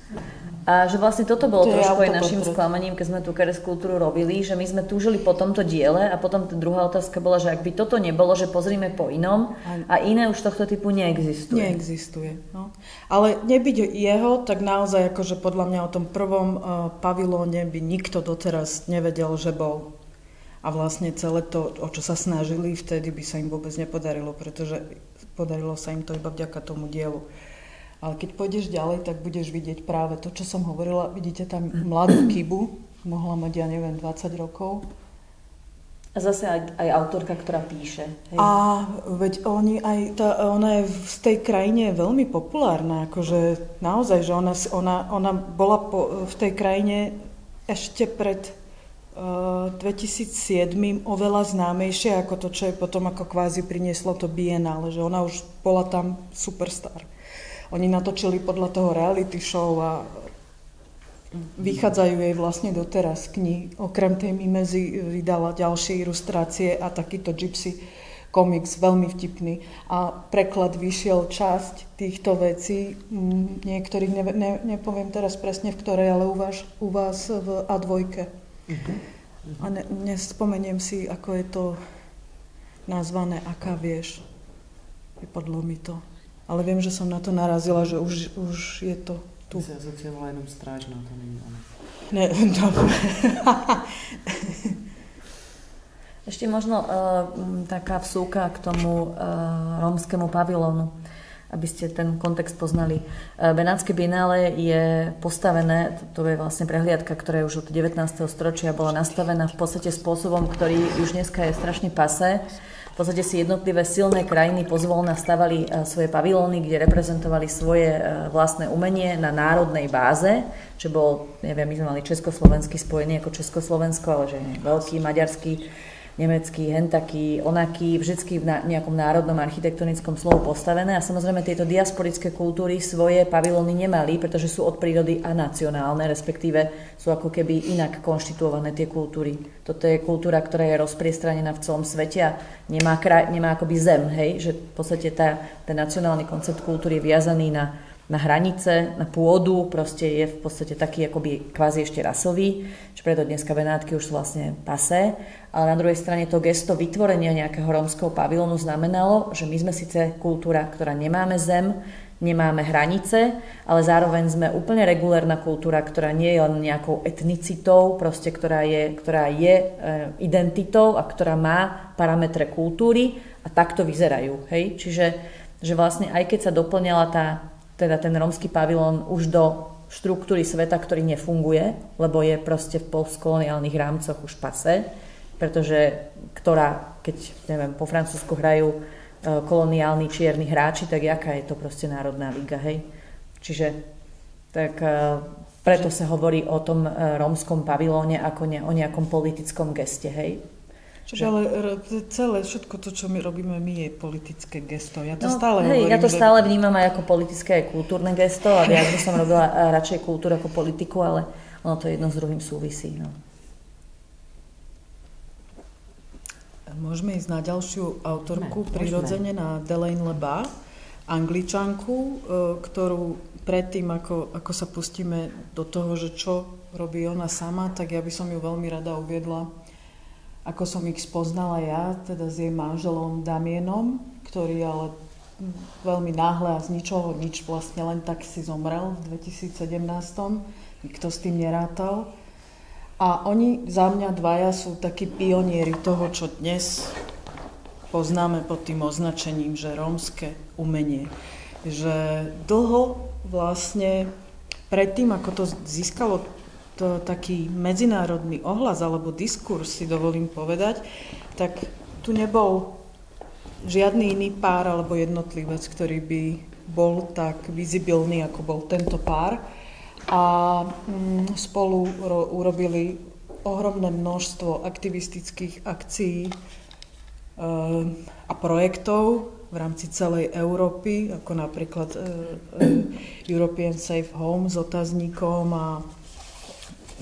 A že vlastne toto bolo trošku aj našim sklamaním, keď sme tú Keres kultúru robili, že my sme túžili po tomto diele a potom tá druhá otázka bola, že ak by toto nebolo, že pozrime po inom a iné už tohto typu neexistuje. Neexistuje, no. Ale nebyť jeho, tak naozaj akože podľa mňa o tom prvom pavilóne by nikto doteraz nevedel, že bol. A vlastne celé to, o čo sa snažili, vtedy by sa im vôbec nepodarilo, pretože podarilo sa im to iba vďaka tomu dielu. Ale keď pôjdeš ďalej, tak budeš vidieť práve to, čo som hovorila. Vidíte tam mladú Kybu, mohla mať, ja neviem, 20 rokov. A zase aj autorka, ktorá píše. Hej. A veď ona je v tej krajine veľmi populárna. Akože naozaj, že ona bola v tej krajine ešte pred 2007 oveľa známejšia ako to, čo je potom ako kvázi prinieslo to Biennále. Že ona už bola tam superstar. Oni natočili podľa toho reality show a vychádzajú jej vlastne doteraz knihy. Okrem tej Mimezy vydala ďalšie ilustrácie a takýto gypsy komiks, veľmi vtipný. A preklad vyšiel časť týchto vecí, niektorých, nepoviem teraz presne v ktorej, ale u vás v A2. A nespomeniem si, ako je to nazvané, aká vieš. Vypadlo mi to. Ale viem, že som na to narazila, že už je to tu. Ty si asociovala jenom Strážná, to není ono. Ne, dobre. Ešte možno taká vsúka k tomu rómskemu pavilónu, aby ste ten kontext poznali. Benátske Biennále je postavené, to je vlastne prehliadka, ktorá je už od 19. storočia bola nastavená v podstate spôsobom, ktorý už dneska je strašne pasé. V podstate si jednotlivé silné krajiny pozvolna stavali svoje pavilóny, kde reprezentovali svoje vlastné umenie na národnej báze, čo bol, neviem, my sme mali československý spojený ako Československo, ale že veľký, maďarský, nemecký, hentaký, onaký, vždycky v nejakom národnom architektonickom slovu postavené a samozrejme tieto diasporické kultúry svoje pavilóny nemali, pretože sú od prírody anacionálne, respektíve sú ako keby inak konštituované tie kultúry. Toto je kultúra, ktorá je rozpriestranená v celom svete a nemá akoby zem, hej, že v podstate ten nacionálny koncept kultúry je viazaný na hranice, na pôdu, proste je v podstate taký akoby kvázi ešte rasový, čo preto dneska Benátky už sú vlastne pasé, ale na druhej strane to gesto vytvorenia nejakého rómskeho pavilónu znamenalo, že my sme síce kultúra, ktorá nemáme zem, nemáme hranice, ale zároveň sme úplne regulérna kultúra, ktorá nie je len nejakou etnicitou, proste, ktorá je identitou a ktorá má parametre kultúry a takto vyzerajú. Hej? Čiže že vlastne aj keď sa doplňala ten rómsky pavilón už do štruktúry sveta, ktorý nefunguje, lebo je proste v postkoloniálnych rámcoch už pase, pretože keď neviem, po Francúzsku hrajú koloniálni čierni hráči, tak jaká je to proste národná liga, hej? Čiže tak preto sa hovorí o tom rómskom pavilóne ako o nejakom politickom geste, hej? Čiže ale celé všetko to, čo my robíme, je politické gesto. Ja to stále hovorím, ja to stále vnímam aj ako politické, aj kultúrne gesto a viac by som robila radšej kultúru ako politiku, ale ono to jedno s druhým súvisí. No. Môžeme ísť na ďalšiu autorku, prirodzene na Delaine LeBas, Angličanku, ktorú predtým, ako sa pustíme do toho, že čo robí ona sama, tak ja by som ju veľmi rada uviedla, ako som ich spoznala ja, teda s jej manželom Damienom, ktorý ale veľmi náhle a z ničoho nič vlastne len tak si zomrel v 2017. Nikto s tým nerátal. A oni za mňa dvaja sú takí pionieri toho, čo dnes poznáme pod tým označením, že rómske umenie. Že dlho vlastne predtým, ako to získalo taký medzinárodný ohlas alebo diskurs, si dovolím povedať, tak tu nebol žiadny iný pár alebo jednotlivec, ktorý by bol tak vizibilný, ako bol tento pár. A spolu urobili ohromné množstvo aktivistických akcií a projektov v rámci celej Európy, ako napríklad European Safe Home s otáznikom,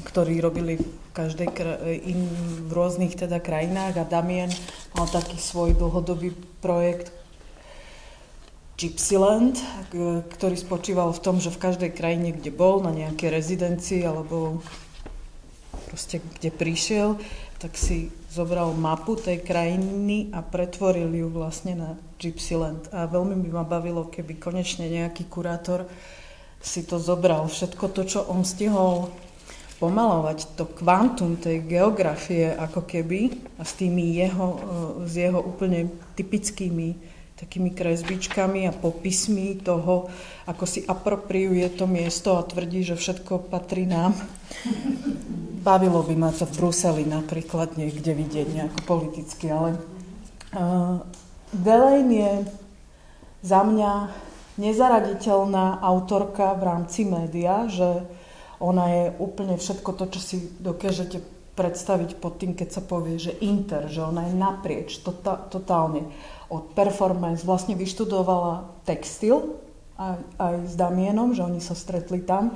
ktorí robili v rôznych teda krajinách, a Damien mal taký svoj dlhodobý projekt Gypsyland, ktorý spočíval v tom, že v každej krajine, kde bol, na nejakej rezidencii alebo proste kde prišiel, tak si zobral mapu tej krajiny a pretvoril ju vlastne na Gypsyland. A veľmi by ma bavilo, keby konečne nejaký kurátor si to zobral. Všetko to, čo on stihol pomalovať, to kvantum tej geografie ako keby a s jeho úplne typickými takými kresbičkami a popismi toho, ako si apropriuje to miesto a tvrdí, že všetko patrí nám. Bavilo by ma to v Bruseli napríklad niekde vidieť nejako politicky, ale Delaine je za mňa nezaraditeľná autorka v rámci média, že ona je úplne všetko to, čo si dokážete predstaviť pod tým, keď sa povie, že že ona je naprieč, totálne. Od performance vlastne vyštudovala textil aj s Damienom, že oni sa stretli tam.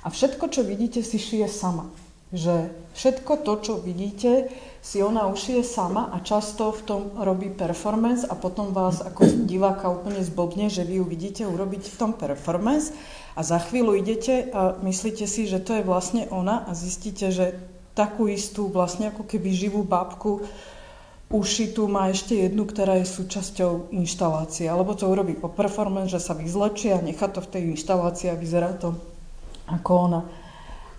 A všetko, čo vidíte, si šije sama. Že všetko to, čo vidíte, si ona ušije sama a často v tom robí performance a potom vás ako diváka úplne zblbne, že vy ju vidíte urobiť v tom performance a za chvíľu idete a myslíte si, že to je vlastne ona a zistíte, že takú istú vlastne ako keby živú bábku ušitú má ešte jednu, ktorá je súčasťou inštalácie. Alebo to urobí po performance, že sa vyzlečie a nechá to v tej inštalácii a vyzerá to ako ona.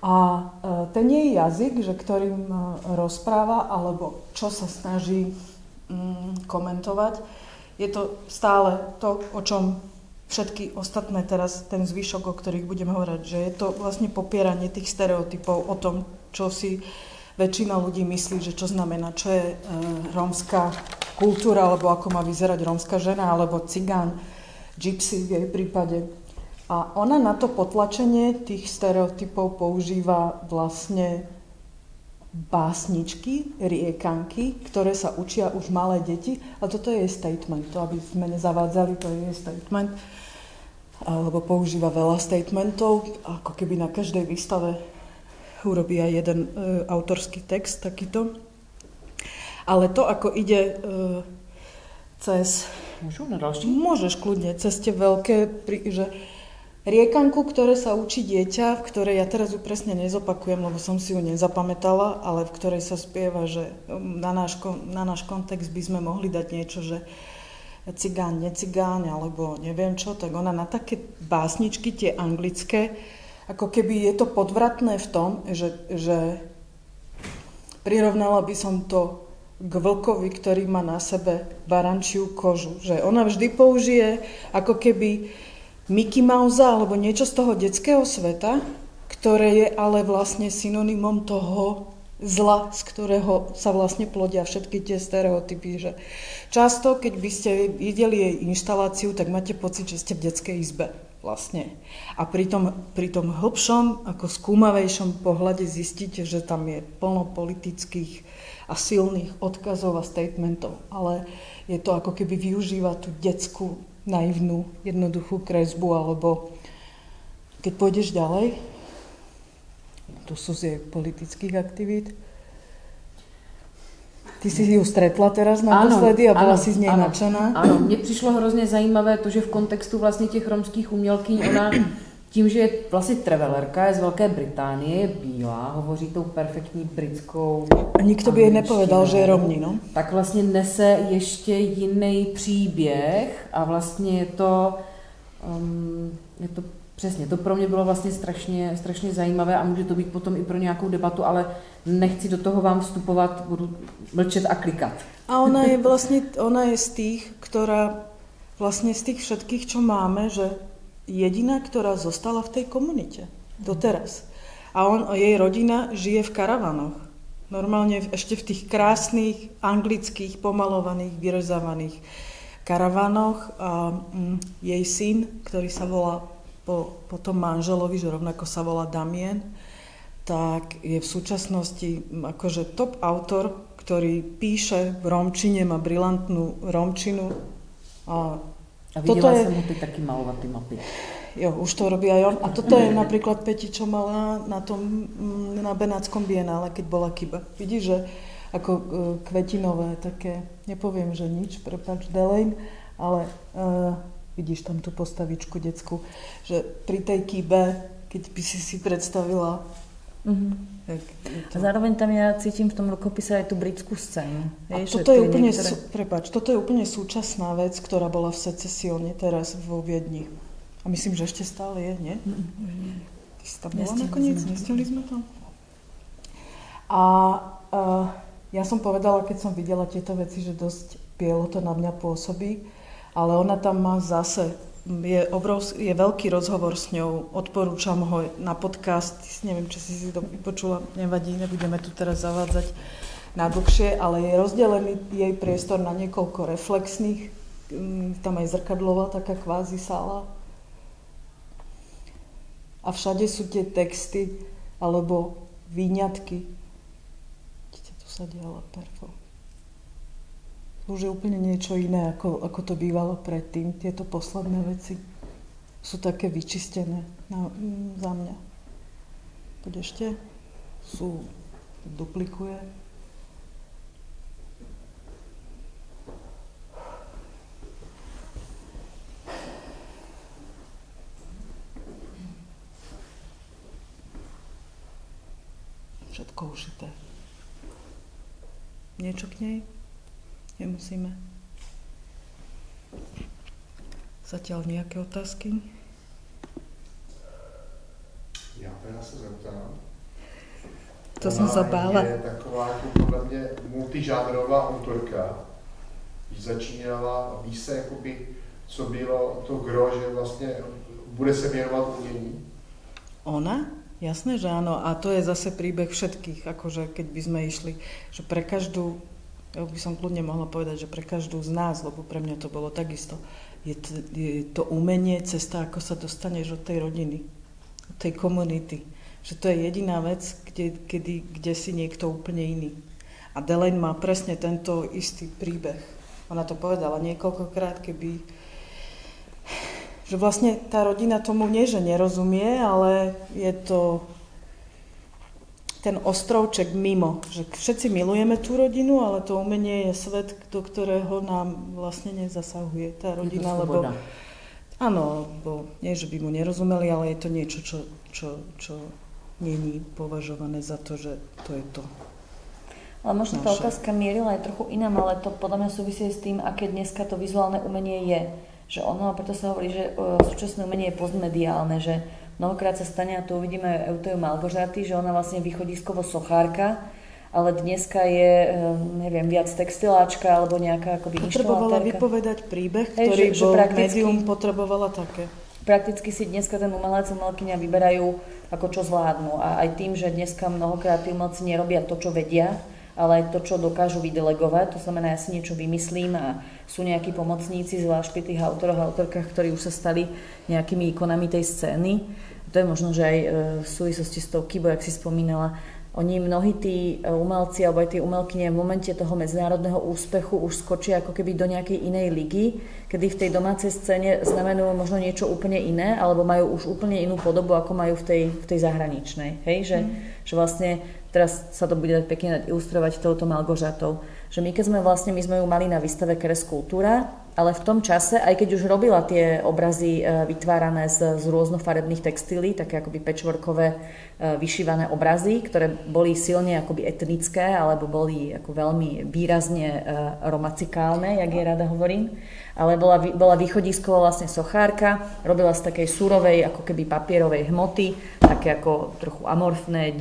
A ten jej jazyk, že ktorým rozpráva, alebo čo sa snaží komentovať, je to stále to, o čom všetky ostatné teraz, ten zvyšok, o ktorých budem hovoriť, že je to vlastne popieranie tých stereotypov o tom, čo si väčšina ľudí myslí, že čo znamená, čo je rómska kultúra, alebo ako má vyzerať rómska žena, alebo cigán, gypsy v jej prípade. A ona na to potlačenie tých stereotypov používa vlastne básničky, riekanky, ktoré sa učia už malé deti. A toto je jej statement. To, aby sme nezavádzali, to je jej statement. Lebo používa veľa statementov, ako keby na každej výstave urobí aj jeden autorský text takýto. Ale to, ako ide cez... Môžeš kľudne, cez tie veľké... že riekanku, ktoré sa učí dieťa, v ktorej ja teraz ju presne nezopakujem, lebo som si ju nezapamätala, ale v ktorej sa spieva, že na náš kontext by sme mohli dať niečo, že cigán, necigán, alebo neviem čo, tak ona na také básničky, tie anglické, ako keby je to podvratné v tom, že prirovnala by som to k vlkovi, ktorý má na sebe barančiu kožu. Že ona vždy použije ako keby Mickey Mouse alebo niečo z toho detského sveta, ktoré je ale vlastne synonymom toho zla, z ktorého sa vlastne plodia všetky tie stereotypy, že často, keď by ste videli jej inštaláciu, tak máte pocit, že ste v detskej izbe vlastne. A pri tom hlbšom, ako skúmavejšom pohľade zistíte, že tam je plno politických a silných odkazov a statementov, ale je to ako keby využíva tú detskú, naivnú, jednoduchú kresbu, alebo keď pôjdeš ďalej, to sú z jej politických aktivít. Ty si ju stretla teraz naposledy a byla si z něj nadšená. Ano, mně přišlo hrozně zajímavé to, že v kontextu vlastně těch romských umělkyň ona tím, že je vlastně travelerka, je z Velké Británie, je bílá, hovoří tou perfektní britskou a nikto by jej nepovedal, že je Romní, no? Tak vlastně nese ještě jiný příběh a vlastně je to přesně, to pro mě bylo vlastně strašně zajímavé a může to být potom i pro nějakou debatu, ale nechci do toho vám vstupovat, budu mlčet a klikat. A ona je z tých, ktorá vlastne z tých všetkých, čo máme, že jediná, ktorá zostala v tej komunite doteraz. A jej rodina žije v karavanoch. Normálne ešte v tých krásnych, anglických, pomalovaných, vyrezávaných karavanoch. A jej syn, ktorý sa volá po tom manželovi, že rovnako sa volá Damien, tak je v súčasnosti akože top autor, ktorý píše v romčine, má brilantnú romčinu. A videla som mu ty taký malovatý mapy. Jo, už to robí aj on. A toto je napríklad Peti, čo mala na Benátskom bienále, keď bola Kiba. Vidíš, že ako kvetinové také, nepoviem, že nič, prepáč, Delaine, ale vidíš tam tú postavičku detskú, že pri tej Kibe, keď by si predstavila. Tak a zároveň tam ja cítim v tom rukopise aj tú britskú scénu. Toto je úplne, toto je úplne súčasná vec, ktorá bola v Secesione teraz vo Viedni. A myslím, že ešte stále je, nie? Ty si tam bola nakoniec? Nestihli sme tam? A ja som povedala, keď som videla tieto veci, že dosť bielo to na mňa pôsobí, ale ona tam má zase, je veľký rozhovor s ňou, odporúčam ho na podcast, neviem, či si to vypočula, nevadí, nebudeme tu teraz zavádzať na dlhšie, ale je rozdelený jej priestor na niekoľko reflexných, tam aj zrkadlová taká kvázi sála. A všade sú tie texty, alebo výňatky. Vidíte, tu sa diala perfo. Už je úplne niečo iné, ako to bývalo predtým. Tieto posledné veci sú také vyčistené za mňa. Poď ešte. Duplikuje. Všetko ušité. Niečo k nej? Nemusíme. Zatiaľ nejaké otázky? Já teda se zeptám. To jsem se bála. Je taková jako podle mě multižánrová autorka. Když začínala, ví se jakoby, co bylo to gro, že vlastně bude se věnovat umění? Ona? Jasné, že áno. A to je zase príbeh všetkých, akože keď by sme išli, že pre každú, ja by som kľudne mohla povedať, že pre každú z nás, lebo pre mňa to bolo takisto, je to umenie, cesta, ako sa dostaneš od tej rodiny, od tej komunity. Že to je jediná vec, kde si niekto úplne iný. A Delaine má presne tento istý príbeh. Ona to povedala niekoľkokrát, že vlastne tá rodina tomu nie, že nerozumie, ale je to ten ostrovček mimo, že všetci milujeme tú rodinu, ale to umenie je svet, do ktorého nám vlastne nezasahuje tá rodina, lebo áno, lebo nie, že by mu nerozumeli, ale je to niečo, čo není považované za to, že to je to. Ale možno tá otázka mierila aj trochu inám, ale to podľa mňa súvisí s tým, aké dneska to vizuálne umenie je. Že ono, preto sa hovorí, že súčasné umenie je postmediálne, že mnohokrát sa stane, a tu uvidíme Euteju Malgožaty, že ona vlastne východiskovo sochárka, ale dneska je, neviem, viac textiláčka alebo nejaká akoby inštalatérka. Potrebovala vypovedať príbeh, ktorý bol prakticky... médium potrebovala také. prakticky si dneska ten umelec, umelkyňa vyberajú, ako čo zvládnu. A aj tým, že dneska mnohokrát tí umelci nerobia to, čo vedia, ale aj to, čo dokážu vydelegovať. To znamená, ja si niečo vymyslím a sú nejakí pomocníci, zvlášť pri tých autoroch a autorkách, ktorí už sa stali nejakými ikonami tej scény. To je možno, že aj v súvislosti s tou Kibo, jak si spomínala, oni mnohí tí umelci alebo aj tie umelkyne v momente toho medzinárodného úspechu už skočia ako keby do nejakej inej ligy, kedy v tej domácej scéne znamenujú možno niečo úplne iné, alebo majú už úplne inú podobu, ako majú v tej zahraničnej. Hej? Že vlastne teraz sa to bude pekne ilustrovať touto Malgožatou. Že my my sme ju mali na výstave Keres Kultúra, ale v tom čase, aj keď už robila tie obrazy vytvárané z rôznofarebných textílií, také akoby patchworkové vyšívané obrazy, ktoré boli silne akoby etnické, alebo boli ako veľmi výrazne romacikálne, jak je rada hovorím, ale bola východisková vlastne sochárka, robila z takej surovej, ako keby papierovej hmoty, také ako trochu amorfné,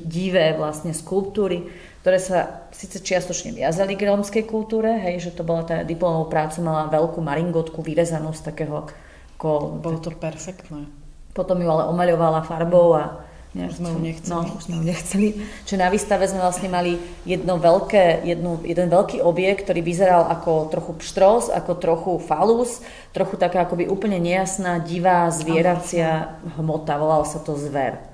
divé vlastne skulptúry, ktoré sa síce čiastočne viazali k rómskej kultúre, hej, že to bola tá diplomovú prácu, mala veľkú maringotku vyrezanú z takého... Bolo to perfektné. Potom ju ale omaľovala farbou a... Už sme ju nechceli. No, už sme ju nechceli. Čiže na výstave sme vlastne mali jeden veľký objekt, ktorý vyzeral ako trochu pštros, ako trochu falus, trochu taká akoby úplne nejasná, divá, zvieracia hmota, volalo sa to zver.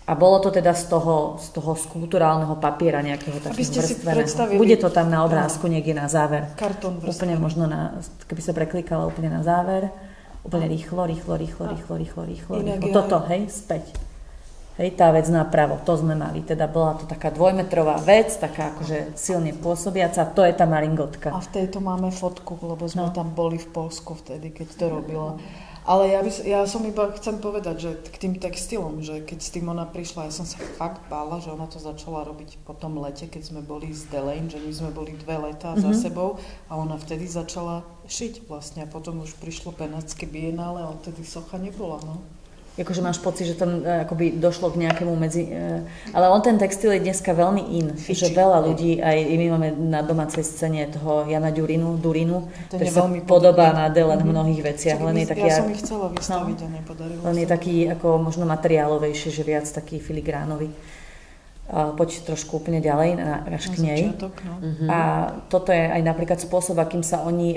A bolo to teda z toho skulpturálneho papiera nejakého takého vrstveného. Bude to tam na obrázku niekde na záver. Kartón vrstvený. Úplne možno keby sa preklikala úplne na záver. Úplne rýchlo. Toto, hej, späť. Hej, tá vec napravo, to sme mali. Teda bola to taká 2-metrová vec, taká akože silne pôsobiaca. To je tá maringotka. A v tejto máme fotku, lebo sme tam boli v Poľsku vtedy, keď to robila. Ale ja som iba chcem povedať, že k tým textilom, že keď s tým ona prišla, ja som sa fakt bála, že ona to začala robiť po tom lete, keď sme boli z Delaine, že my sme boli 2 letá za sebou a ona vtedy začala šiť vlastne a potom už prišlo Benátske bienále a odtedy socha nebola, no. Akože máš pocit, že tam akoby došlo k nejakému ale on ten textil je dneska veľmi že veľa ľudí, aj my máme na domácej scéne toho Jana Durinu, ktorý sa podobá na Delaine v mnohých veciach. Ja som ich chcela vystaviť a nepodarilo sa. Len je taký ako možno materiálovejší, že viac taký filigránový. Poď trošku úplne ďalej, až k nej. A toto je aj napríklad spôsob, akým sa oni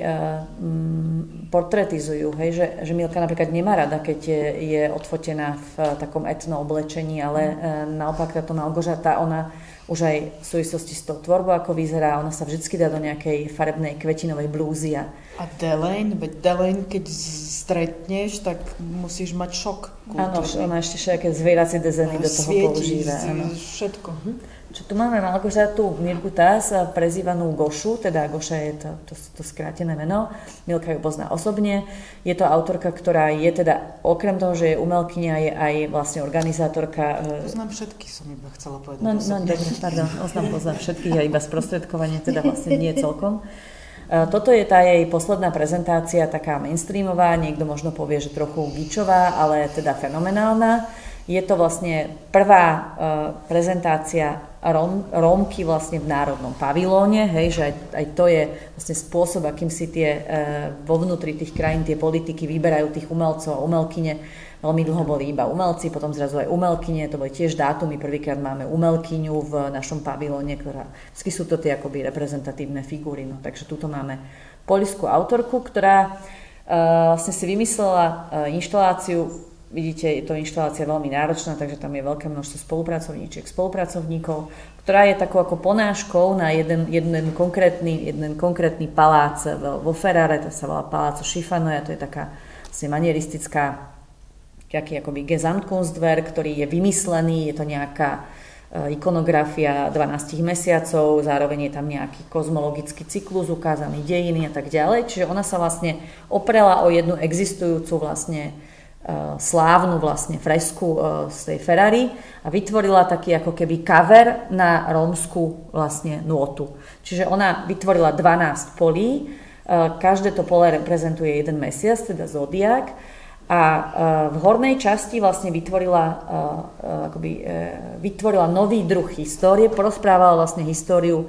portretizujú. Hej? Že Milka napríklad nemá rada, keď je odfotená v takom etno oblečení, ale naopak táto Malgožata, ona už aj v súvislosti s tou tvorbou, ako vyzerá, ona sa vždycky dá do nejakej farebnej kvetinovej blúzy. A Delaine, keď stretneš, tak musíš mať šok kultúrny. Áno, ona ešte všetké zvieracie dezeny do toho používa. Všetko. Čo tu máme Malgožatu Mirku Tás, prezývanú Gošu, teda Goša je to skrátené meno, Milka ju pozná osobne. Je to autorka, ktorá je teda, okrem toho, že je umelkyňa, je aj vlastne organizátorka. Poznám všetky, som iba chcela povedať. Poznám všetkých a iba sprostredkovanie, teda vlastne nie celkom. Toto je tá jej posledná prezentácia, taká mainstreamová, niekto možno povie, že trochu gíčová, ale teda fenomenálna. Je to vlastne prvá prezentácia Rómky vlastne v Národnom pavilóne, hej, že aj to je vlastne spôsob, akým si vo vnútri tých krajín tie politiky vyberajú tých umelcov a umelkyne. Veľmi dlho boli iba umelci, potom zrazu aj umelkyne, to boli tiež dátumy, prvýkrát máme umelkyňu v našom pavilóne, vždy sú to tie akoby reprezentatívne figúry, no, takže tuto máme poľskú autorku, ktorá vlastne si vymyslela inštaláciu. Vidíte, je to inštalácia veľmi náročná, takže tam je veľké množstvo spolupracovníkov, ktorá je takou ako ponáškou na jeden konkrétny palác vo Ferrare, to sa volá Palazzo Schifanoia, to je taká vlastne manieristická taký akoby Gesamtkunstwerk, ktorý je vymyslený, je to nejaká ikonografia 12 mesiacov, zároveň je tam nejaký kozmologický cyklus, ukázaný dejiny a tak ďalej, čiže ona sa vlastne oprela o jednu existujúcu vlastne slávnu vlastne fresku z tej Ferrari a vytvorila taký ako keby cover na rómsku vlastne nôtu. Čiže ona vytvorila 12 polí, každé to pole reprezentuje jeden mesiac, teda zodiak, a v hornej časti vlastne vytvorila nový druh histórie, porozprávala vlastne históriu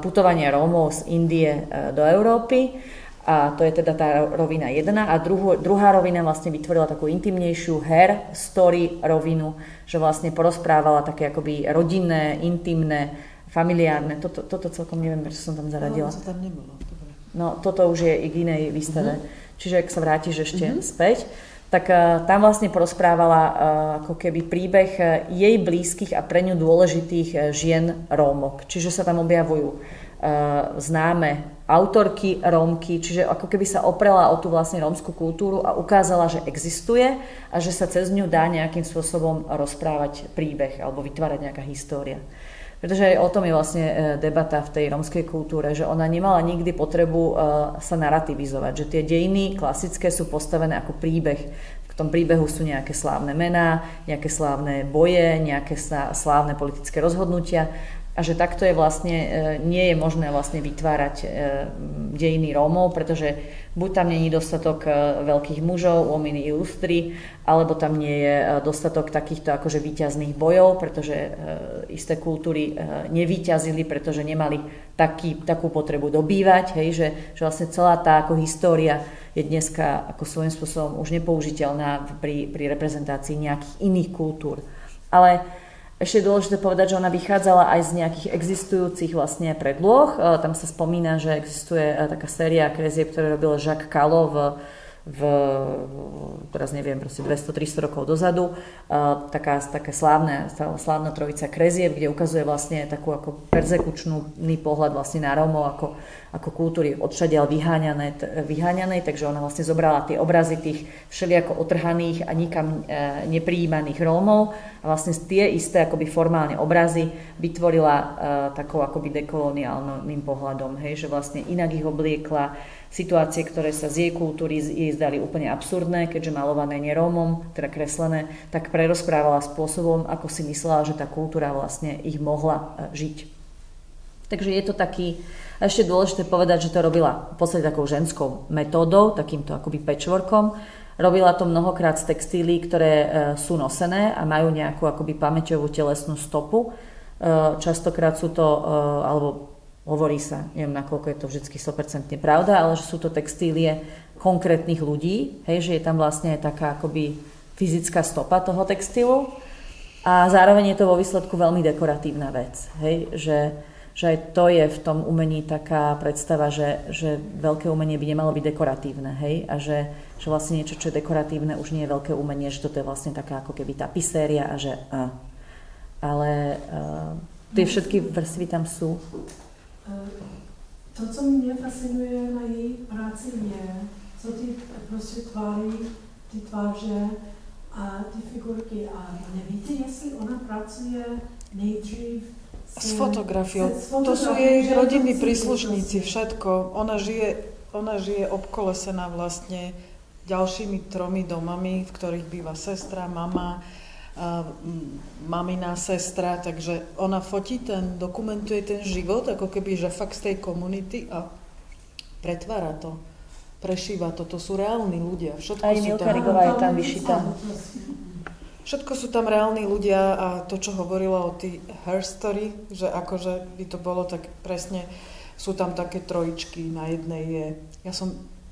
putovania Rómov z Indie do Európy. A to je teda tá rovina 1. A druhá rovina vlastne vytvorila takú intimnejšiu story rovinu, že vlastne porozprávala také akoby rodinné, intimné, familiárne. Toto celkom neviem, prečo som tam zaradila. To tam nebolo. Dobre. No, toto už je i k inej výstave. Čiže ak sa vrátiš ešte späť, tak tam vlastne porozprávala ako keby príbeh jej blízkych a pre ňu dôležitých žien Rómok. Čiže sa tam objavujú známe autorky Rómky, čiže ako keby sa oprela o tú vlastne rómskú kultúru a ukázala, že existuje a že sa cez ňu dá nejakým spôsobom rozprávať príbeh alebo vytvárať nejaká história. Pretože aj o tom je vlastne debata v tej rómskej kultúre, že ona nemala nikdy potrebu sa narativizovať, že tie dejiny klasické sú postavené ako príbeh. V tom príbehu sú nejaké slávne mená, nejaké slávne boje, nejaké slávne politické rozhodnutia a že takto je vlastne, nie je možné vlastne vytvárať dejiny Rómov, pretože buď tam nie je dostatok veľkých mužov, ominy ilustri, alebo tam nie je dostatok takýchto akože víťazných bojov, pretože isté kultúry nevíťazili, pretože nemali takú potrebu dobývať, hej, že vlastne celá tá ako história je dneska ako svojím spôsobom už nepoužiteľná pri reprezentácii nejakých iných kultúr. Ale ešte je dôležité povedať, že ona vychádzala aj z nejakých existujúcich vlastne predloh. Tam sa spomína, že existuje taká séria krezieb, ktoré robil Jacques Callot teraz neviem, proste 200-300 rokov dozadu. Taká slávna trojica krezieb, kde ukazuje vlastne takú ako perzekučný pohľad vlastne na Rómov ako kultúry odšadiaľ vyháňanej, takže ona vlastne zobrala tie obrazy tých všelijako otrhaných a nikam neprijímaných Rómov a vlastne tie isté akoby formálne obrazy vytvorila takou akoby dekoloniálnym pohľadom, hej, že vlastne inak ich obliekla, situácie, ktoré sa z jej kultúry jej zdali úplne absurdné, keďže malované nie Rómom, teda kreslené, tak prerozprávala spôsobom, ako si myslela, že tá kultúra vlastne ich mohla žiť. Takže je to taký, ešte dôležité povedať, že to robila v podstate takou ženskou metódou, takýmto akoby patchworkom. Robila to mnohokrát z textílií, ktoré sú nosené a majú nejakú akoby pamäťovú telesnú stopu. Častokrát sú to, alebo hovorí sa, neviem nakoľko je to vždy 100% pravda, ale že sú to textílie konkrétnych ľudí, hej, že je tam vlastne taká akoby fyzická stopa toho textilu a zároveň je to vo výsledku veľmi dekoratívna vec, hej, že aj to je v tom umení taká predstava, že veľké umenie by nemalo byť dekoratívne, hej, a že vlastne niečo, čo je dekoratívne, už nie je veľké umenie, že toto je vlastne taká ako keby tapiséria a že ale tie všetky vrstvy tam sú. To, co mě fascinuje na její práci, je, co ty prostě ty tváře a ty figurky. A nevíte, jestli ona pracuje nejdřív s fotografiou. To sú jej rodinní príslušníci, všetko. Ona žije obkolesená vlastne ďalšími 3 domami, v ktorých býva sestra, mama, mamina sestra, takže ona fotí dokumentuje ten život, ako keby, že fakt z tej komunity a pretvára to, prešíva to, to sú reálni ľudia. Aj Milka Rigová je tam vyšitá. Všetko sú tam reálni ľudia a to, čo hovorila o tej her story, že akože by to bolo tak presne, sú tam také trojičky, na jednej je,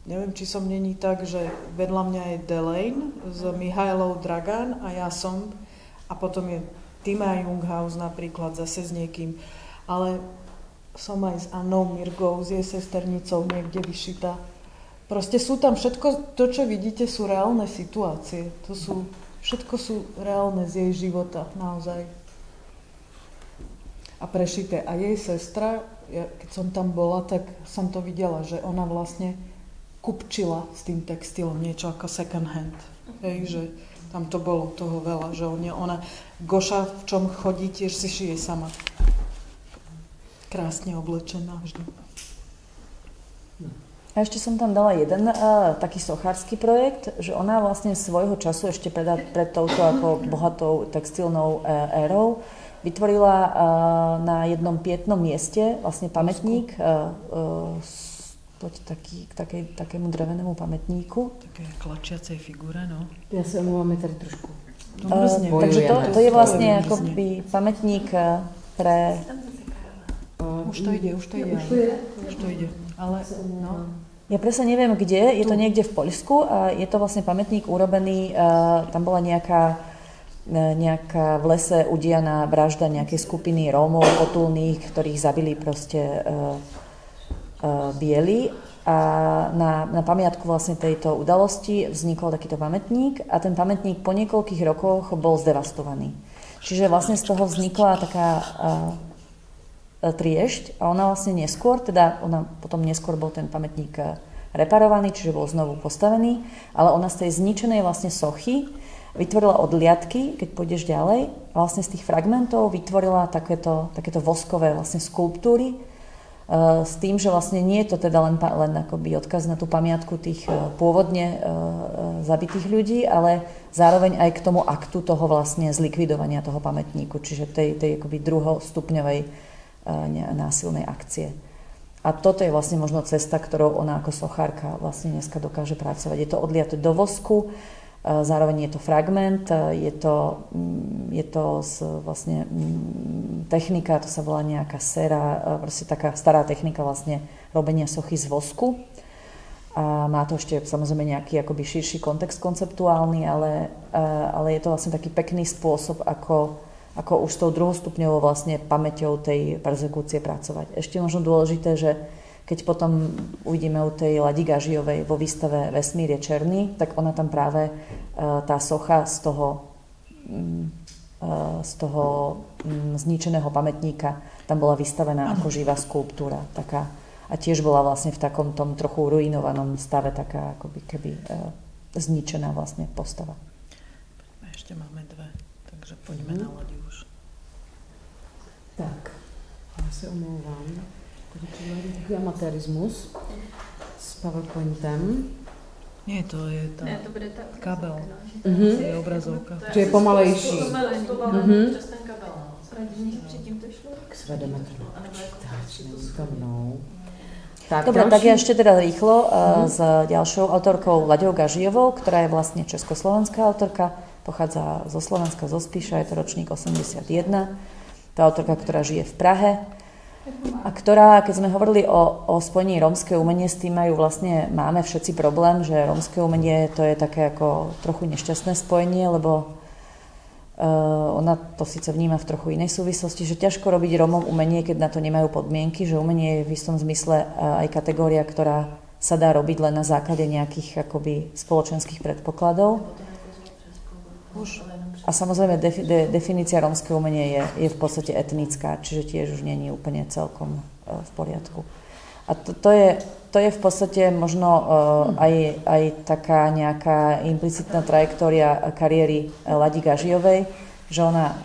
neviem, či som není tak, že vedľa mňa je Delaine s Mihailou Dragan a ja som, a potom je Tima Junghaus napríklad zase s niekým, ale som aj s Annou Mirgou, s jej sesternicou niekde vyšitá. Proste sú tam všetko, to čo vidíte sú reálne situácie, všetko sú reálne z jej života, naozaj. A prešité. A jej sestra, keď som tam bola, tak som to videla, že ona vlastne kupčila s tým textilom, niečo ako second hand. Hej, že tam to bolo toho veľa, že ona Goša, v čom chodí, tiež si šije sama. Krásne oblečená vždy. A ešte som tam dala jeden taký sochársky projekt, že ona vlastne svojho času ešte pred touto ako bohatou textilnou érou vytvorila na jednom pietnom mieste vlastne pamätník k takému drevenému pamätníku. Také klačiacej figure, no. Ja sa omluvám tady trošku. Takže to je vlastne akoby pamätník pre... Už to ide. Ale no. Ja presne neviem kde, je to niekde v Poľsku a je to vlastne pamätník urobený, tam bola nejaká v lese udianá vražda nejakej skupiny Rómov potulných, ktorých zabili proste bieli a na pamiatku vlastne tejto udalosti vznikol takýto pamätník a ten pamätník po niekoľkých rokoch bol zdevastovaný. Čiže vlastne z toho vznikla taká triešť a ona vlastne potom neskôr bol ten pamätník reparovaný, čiže bol znovu postavený, ale ona z tej zničenej vlastne sochy vytvorila odliadky, keď pôjdeš ďalej, a vlastne z tých fragmentov vytvorila takéto voskové vlastne skulptúry s tým, že vlastne nie je to teda len akoby odkaz na tú pamiatku tých pôvodne zabitých ľudí, ale zároveň aj k tomu aktu toho vlastne zlikvidovania toho pamätníku, čiže tej akoby druhostupňovej násilnej akcie. A toto je vlastne možno cesta, ktorou ona ako sochárka vlastne dneska dokáže pracovať. Je to odliaté do vosku, zároveň je to fragment, je to vlastne technika, to sa volá nejaká sera, proste taká stará technika vlastne robenia sochy z vosku. A má to ešte samozrejme nejaký akoby širší kontext konceptuálny, ale je to vlastne taký pekný spôsob, ako už s tou druhostupňovou vlastne pamäťou tej perzekúcie pracovať. Ešte možno dôležité, že keď potom uvidíme u tej Ladi Gažijovej vo výstave Vesmír je černý, tak ona tam práve tá socha z toho zničeného pamätníka tam bola vystavená ako živá skulptúra. Taká, a tiež bola vlastne v takom tom trochu ruinovanom stave taká akoby keby zničená vlastne postava. Ešte máme dve, takže poďme na Ladi už. Tak, já se omlouvám. Tady takový amatérismus s PowerPointem. Nie, to je tá kabel. Je obrazovka. Že je pomalejší. Přes ten kabel. Předtím to šlo? Svedeme to na počítač, není to mnou. Tak, dobre, tak ja ešte teda rýchlo s ďalšou autorkou Laďou Gažijovou, ktorá je vlastne československá autorka, pochádza zo Slovenska, zo Spiša, je to ročník 81. To je autorka, ktorá žije v Prahe a ktorá, keď sme hovorili o spojení rómske umenie, s tým máme všetci problém, že rómske umenie to je také ako trochu nešťastné spojenie, lebo ona to síce vníma v trochu inej súvislosti, že ťažko robiť Rómom umenie, keď na to nemajú podmienky, že umenie je v istom zmysle aj kategória, ktorá sa dá robiť len na základe nejakých akoby spoločenských predpokladov. A samozrejme definícia rómskeho umenia je v podstate etnická, čiže tiež už nie je úplne celkom v poriadku. A to je v podstate možno aj taká nejaká implicitná trajektória kariéry Ladi Gažijovej, že ona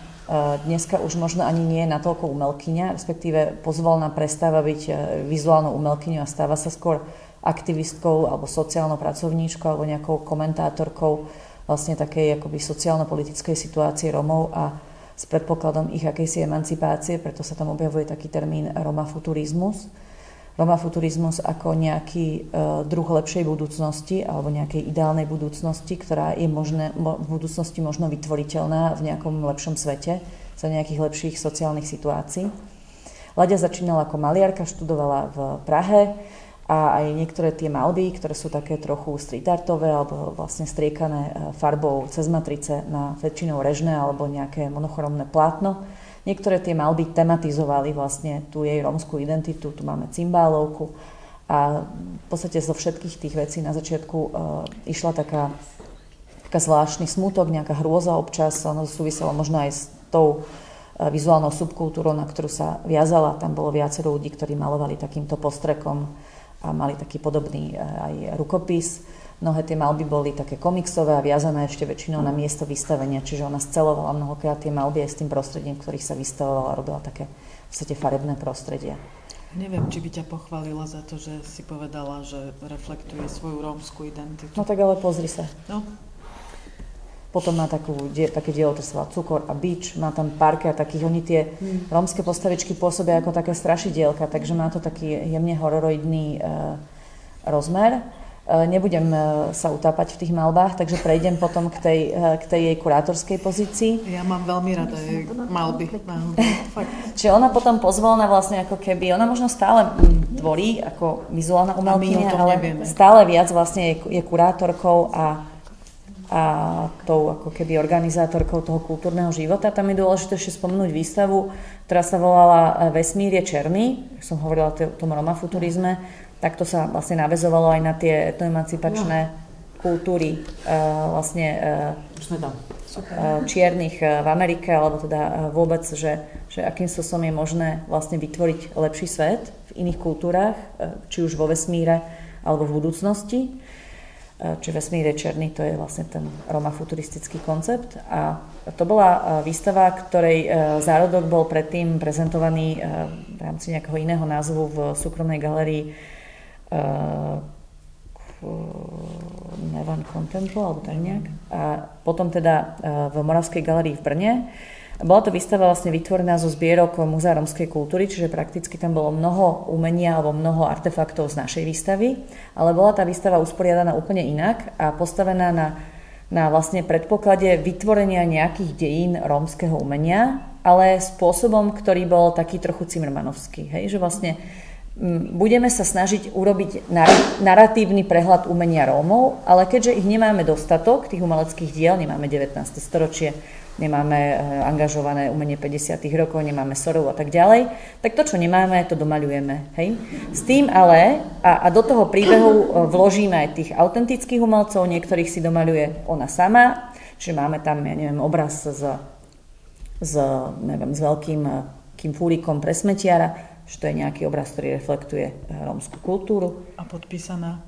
dneska už možno ani nie je natoľko umelkyňa, respektíve pozvolná prestáva byť vizuálnou umelkyňou a stáva sa skôr aktivistkou alebo sociálnou pracovníčkou alebo nejakou komentátorkou vlastne takej akoby sociálno-politickej situácie Rómov a s predpokladom ich akejsi emancipácie, preto sa tam objavuje taký termín romafuturizmus. Romafuturizmus ako nejaký druh lepšej budúcnosti alebo nejakej ideálnej budúcnosti, ktorá je v budúcnosti možno vytvoriteľná v nejakom lepšom svete za nejakých lepších sociálnych situácií. Laďa začínala ako maliarka, študovala v Prahe a aj niektoré tie malby, ktoré sú také trochu street artové alebo vlastne striekané farbou cez matrice na väčšinou režné alebo nejaké monochromné plátno. Niektoré tie malby tematizovali vlastne tú jej rómskú identitu, tu máme cymbálovku a v podstate zo všetkých tých vecí na začiatku išla taká zvláštny smútok, nejaká hrôza občas, ono súviselo možno aj s tou vizuálnou subkultúrou, na ktorú sa viazala. Tam bolo viacero ľudí, ktorí malovali takýmto postrekom a mali taký podobný aj rukopis. Mnohé tie malby boli také komiksové a viazané ešte väčšinou na miesto vystavenia, čiže ona scelovala mnohokrát tie malby aj s tým prostredím, v ktorých sa vystavovala a robila také v podstate farebné prostredie. Neviem, či by ťa pochválila za to, že si povedala, že reflektuje svoju rómsku identitu. No tak ale pozri sa. No. Potom má také dielo, ktoré sa volá Cukor a bič, má tam párka takých, oni tie rómske postavičky pôsobia ako také strašidielka, takže má to taký jemne hororoidný rozmer. Nebudem sa utápať v tých malbách, takže prejdem potom k tej jej kurátorskej pozícii. Ja mám veľmi rada jej malby. Čiže ona potom pozvolna vlastne ako keby, ona možno stále tvorí ako vizuálna umelkyňa, ale stále viac vlastne je kurátorkou a tou ako keby organizátorkou toho kultúrneho života. Tam je dôležité ešte spomenúť výstavu, ktorá sa volala Vesmír je černý, som hovorila o tom romafuturizme. Takto sa vlastne naväzovalo aj na tie etnoemancipačné kultúry vlastne čiernych v Amerike, alebo teda vôbec, že akým spôsobom je možné vlastne vytvoriť lepší svet v iných kultúrach, či už vo vesmíre, alebo v budúcnosti. Čiže Vesmír je černý, to je vlastne ten romafuturistický koncept. A to bola výstava, ktorej zárodok bol predtým prezentovaný v rámci nejakého iného názvu v súkromnej galérii Nevan Contempo, alebo tak nejak. A potom teda v Moravskej galérii v Brne. Bola to výstava vlastne vytvorená zo zbierok Múzea rómskej kultúry, čiže prakticky tam bolo mnoho umenia alebo mnoho artefaktov z našej výstavy, ale bola tá výstava usporiadaná úplne inak a postavená na vlastne predpoklade vytvorenia nejakých dejín rómskeho umenia, ale spôsobom, ktorý bol taký trochu cimrmanovský. Hej? Že vlastne budeme sa snažiť urobiť naratívny prehľad umenia Rómov, ale keďže ich nemáme dostatok, tých umeleckých diel, nemáme 19. storočie, nemáme angažované umenie 50. rokov, nemáme Sorov a tak ďalej, tak to, čo nemáme, to domaľujeme. Hej? S tým ale, a do toho príbehu vložíme aj tých autentických umelcov, niektorých si domaľuje ona sama, čiže máme tam, ja neviem, obraz s veľkým fúrikom pre smetiara, že to je nejaký obraz, ktorý reflektuje rómsku kultúru. A podpísaná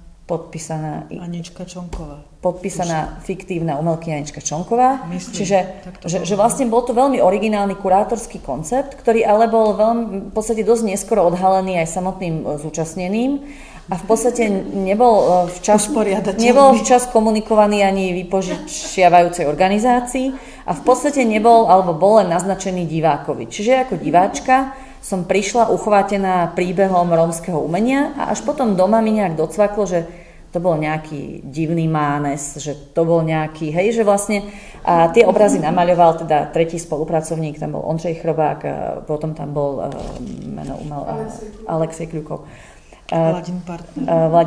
Anička Čonková. Podpísaná fiktívna umelkyňa Anička Čonková. Čiže že vlastne bol to veľmi originálny kurátorský koncept, ktorý ale bol v podstate dosť neskoro odhalený aj samotným zúčastneným a v podstate nebol včas komunikovaný ani vypožičiavajúcej organizácii a v podstate nebol alebo bol len naznačený divákovi. Čiže ako diváčka som prišla uchvátená príbehom rómskeho umenia a až potom doma mi nejak docvaklo, že to bol nejaký divný mánes, že to bol nejaký, hej, že vlastne a tie obrazy namaľoval teda tretí spolupracovník, tam bol Ondřej Chrobák, potom tam bol Alexej Kľukov. Vladin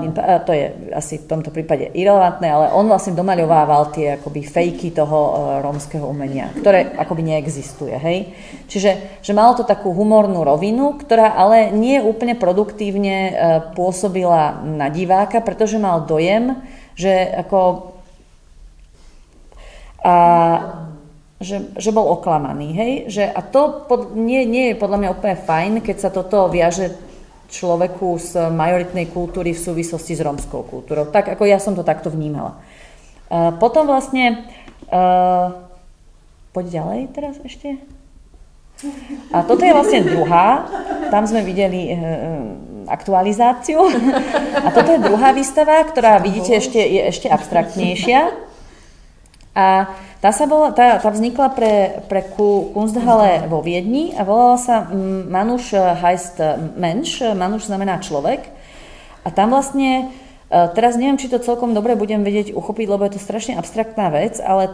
partner. To je asi v tomto prípade irelevantné, ale on vlastne domaľovával tie akoby fejky toho rómskeho umenia, ktoré akoby neexistuje, hej. Čiže že malo to takú humornú rovinu, ktorá ale nie úplne produktívne pôsobila na diváka, pretože mal dojem, že ako že bol oklamaný, hej. Že, a to nie je podľa mňa úplne fajn, keď sa toto viaže človeku z majoritnej kultúry v súvislosti s rómskou kultúrou. Tak, ako ja som to takto vnímala. Potom vlastne poď ďalej teraz ešte. A toto je vlastne druhá. Tam sme videli aktualizáciu. A toto je druhá výstava, ktorá vidíte je ešte abstraktnejšia. A tá vznikla pre Kunsthalle vo Viedni a volala sa Manuš heißt Mensch, Manuš znamená človek. A tam vlastne, teraz neviem, či to celkom dobre budem vedieť uchopiť, lebo je to strašne abstraktná vec, ale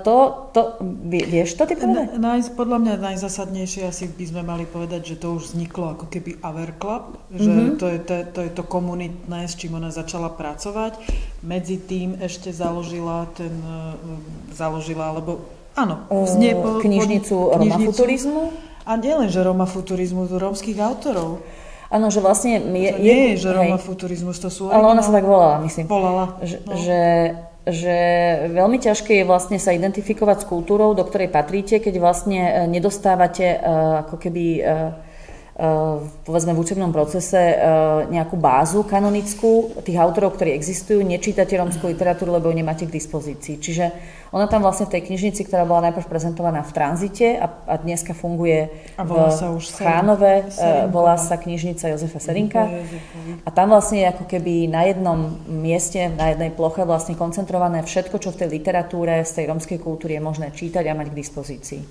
vieš to ty povedať? Podľa mňa najzásadnejšie asi by sme mali povedať, že to už vzniklo ako keby Aver Club, že to je to komunitné, s čím ona začala pracovať. Medzi tým ešte založila knižnicu romafuturizmu. A nielen, že romafuturizmu, rómskych autorov. Áno, že vlastne nie je, že romafuturizmus, to sú... Ale ona sa tak volala, myslím. Volala. Že veľmi ťažké je vlastne sa identifikovať s kultúrou, do ktorej patríte, keď vlastne nedostávate ako keby povedzme v učebnom procese nejakú bázu kanonickú tých autorov, ktorí existujú, nečítate rómsku literatúru, lebo ju nemáte k dispozícii. Čiže ona tam vlastne v tej knižnici, ktorá bola najprv prezentovaná v Tranzite a dneska funguje v Chánove, volá sa knižnica Jozefa Serinka. A tam vlastne je ako keby na jednom mieste, na jednej ploche vlastne koncentrované všetko, čo v tej literatúre z tej rómskej kultúry je možné čítať a mať k dispozícii.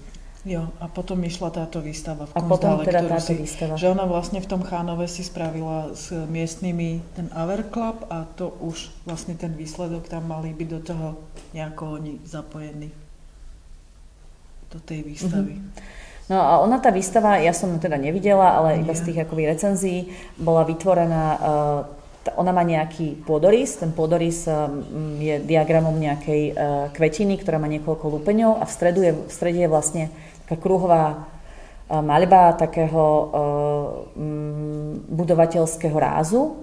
Jo, a potom išla táto výstava v Kunsthalle, potom teda táto výstava. Že ona vlastne v tom Chánove si spravila s miestnymi ten Aver Club a to už vlastne ten výsledok tam mali byť do toho nejako oni zapojení do tej výstavy. No a ona tá výstava, ja som teda nevidela, ale iba z tých akoby recenzií bola vytvorená, ona má nejaký pôdorys, ten pôdorys je diagramom nejakej kvetiny, ktorá má niekoľko lupeňov a v strede je vlastne taká kruhová maľba takého budovateľského rázu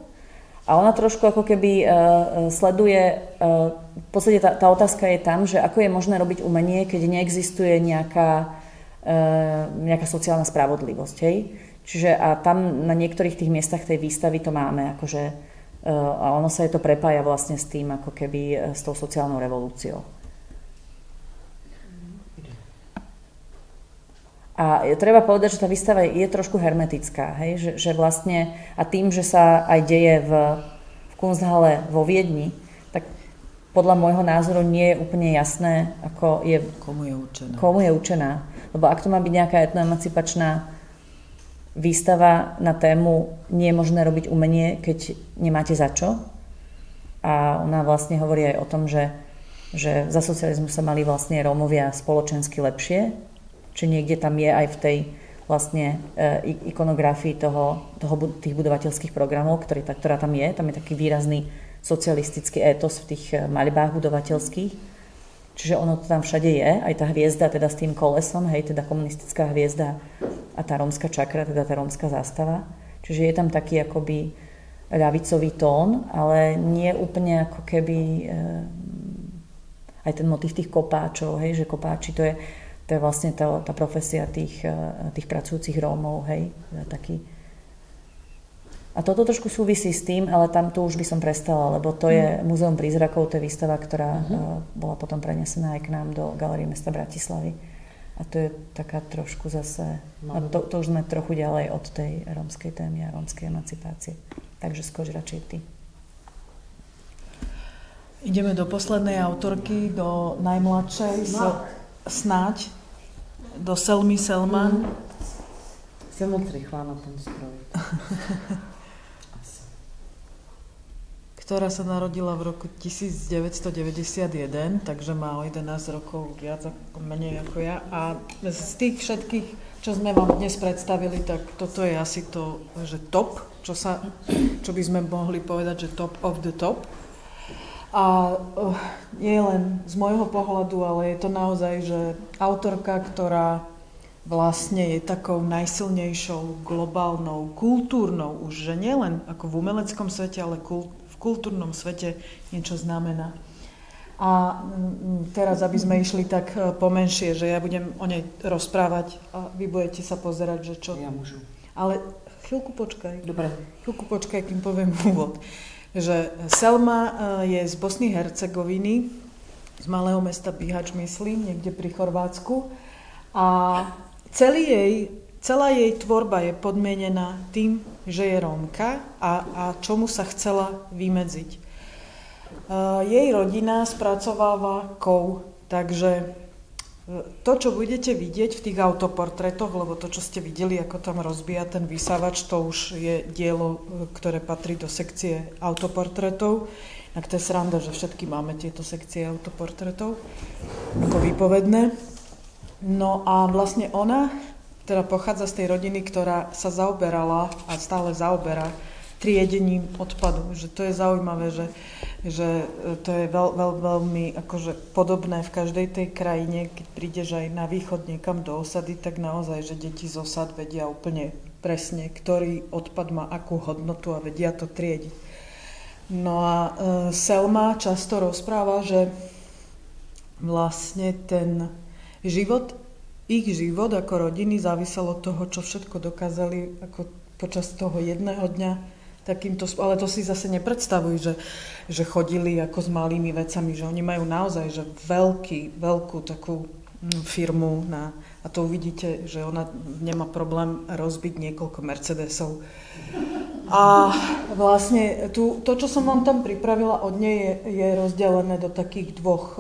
a ona trošku ako keby sleduje, v podstate tá otázka je tam, že ako je možné robiť umenie, keď neexistuje nejaká sociálna spravodlivosť, hej? Čiže a tam na niektorých tých miestach tej výstavy to máme, akože a ono sa je to prepája vlastne s tým, ako keby s tou sociálnou revolúciou. A treba povedať, že tá výstava je trošku hermetická, hej? Že vlastne, a tým, že sa aj deje v Kunsthalle vo Viedni, tak podľa môjho názoru nie je úplne jasné, ako je, komu je určená. Lebo ak to má byť nejaká etnoemancipačná výstava na tému nie je možné robiť umenie, keď nemáte za čo. A ona vlastne hovorí aj o tom, že za socializmu sa mali vlastne Rómovia spoločensky lepšie, či niekde tam je aj v tej vlastne ikonografii tých budovateľských programov, ktorá tam je taký výrazný socialistický étos v tých maľbách budovateľských. Čiže ono to tam všade je, aj tá hviezda teda s tým kolesom, hej, teda komunistická hviezda a tá rómska čakra, teda tá rómska zástava. Čiže je tam taký akoby ľavicový tón, ale nie úplne ako keby aj ten motív tých kopáčov, hej, že kopáči to je vlastne tá profesia tých pracujúcich Rómov, hej, taký. A toto trošku súvisí s tým, ale tam tu už by som prestala, lebo to je Múzeum prízrakov, to je výstava, ktorá bola potom prenesená aj k nám do Galérie mesta Bratislavy. A to je taká trošku zase, a to už sme trochu ďalej od tej rómskej témy a rómskej emancipácie. Takže skôr radšej ty. Ideme do poslednej autorky, do najmladšej, snáď, do Selmy Selman. Jsem moc rychlá na tom stroji. Ktorá sa narodila v roku 1991, takže má o 11 rokov viac menej ako ja. A z tých všetkých, čo sme vám dnes predstavili, tak toto je asi to, že top, čo by sme mohli povedať, že top of the top. A nie len z môjho pohľadu, ale je to naozaj, že autorka, ktorá vlastne je takou najsilnejšou globálnou, kultúrnou už, že nielen ako v umeleckom svete, ale v kultúrnom svete niečo znamená. A teraz, aby sme išli tak pomenšie, že ja budem o nej rozprávať a vy budete sa pozerať, že čo... Ja môžu. Ale chvíľku počkaj. Dobre. Chvíľku počkaj, kým poviem úvod. Že Selma je z Bosny Hercegoviny, z malého mesta Bihač, myslím, niekde pri Chorvátsku. A celá jej tvorba je podmienená tým, že je Rómka a čomu sa chcela vymedziť. Jej rodina spracováva kov, takže to, čo budete vidieť v tých autoportrétoch, lebo to, čo ste videli, ako tam rozbíja ten vysávač, to už je dielo, ktoré patrí do sekcie autoportrétov. Tak to je sranda, že všetky máme tieto sekcie autoportrétov, ako výpovedné. No a vlastne ona teda pochádza z tej rodiny, ktorá sa zaoberala a stále zaoberá triedením odpadu. Že to je zaujímavé, že to je veľmi akože podobné v každej tej krajine, keď prídeš aj na východ niekam do osady, tak naozaj, že deti z osad vedia úplne presne, ktorý odpad má akú hodnotu a vedia to triediť. No a Selma často rozpráva, že vlastne ten ich život ako rodiny závisel od toho, čo všetko dokázali ako počas toho jedného dňa takýmto, ale to si zase nepredstavuj, že chodili ako s malými vecami, že oni majú naozaj že veľkú takú firmu a to uvidíte, že ona nemá problém rozbiť niekoľko Mercedesov. A vlastne to, čo som vám tam pripravila od nej, je rozdelené do takých dvoch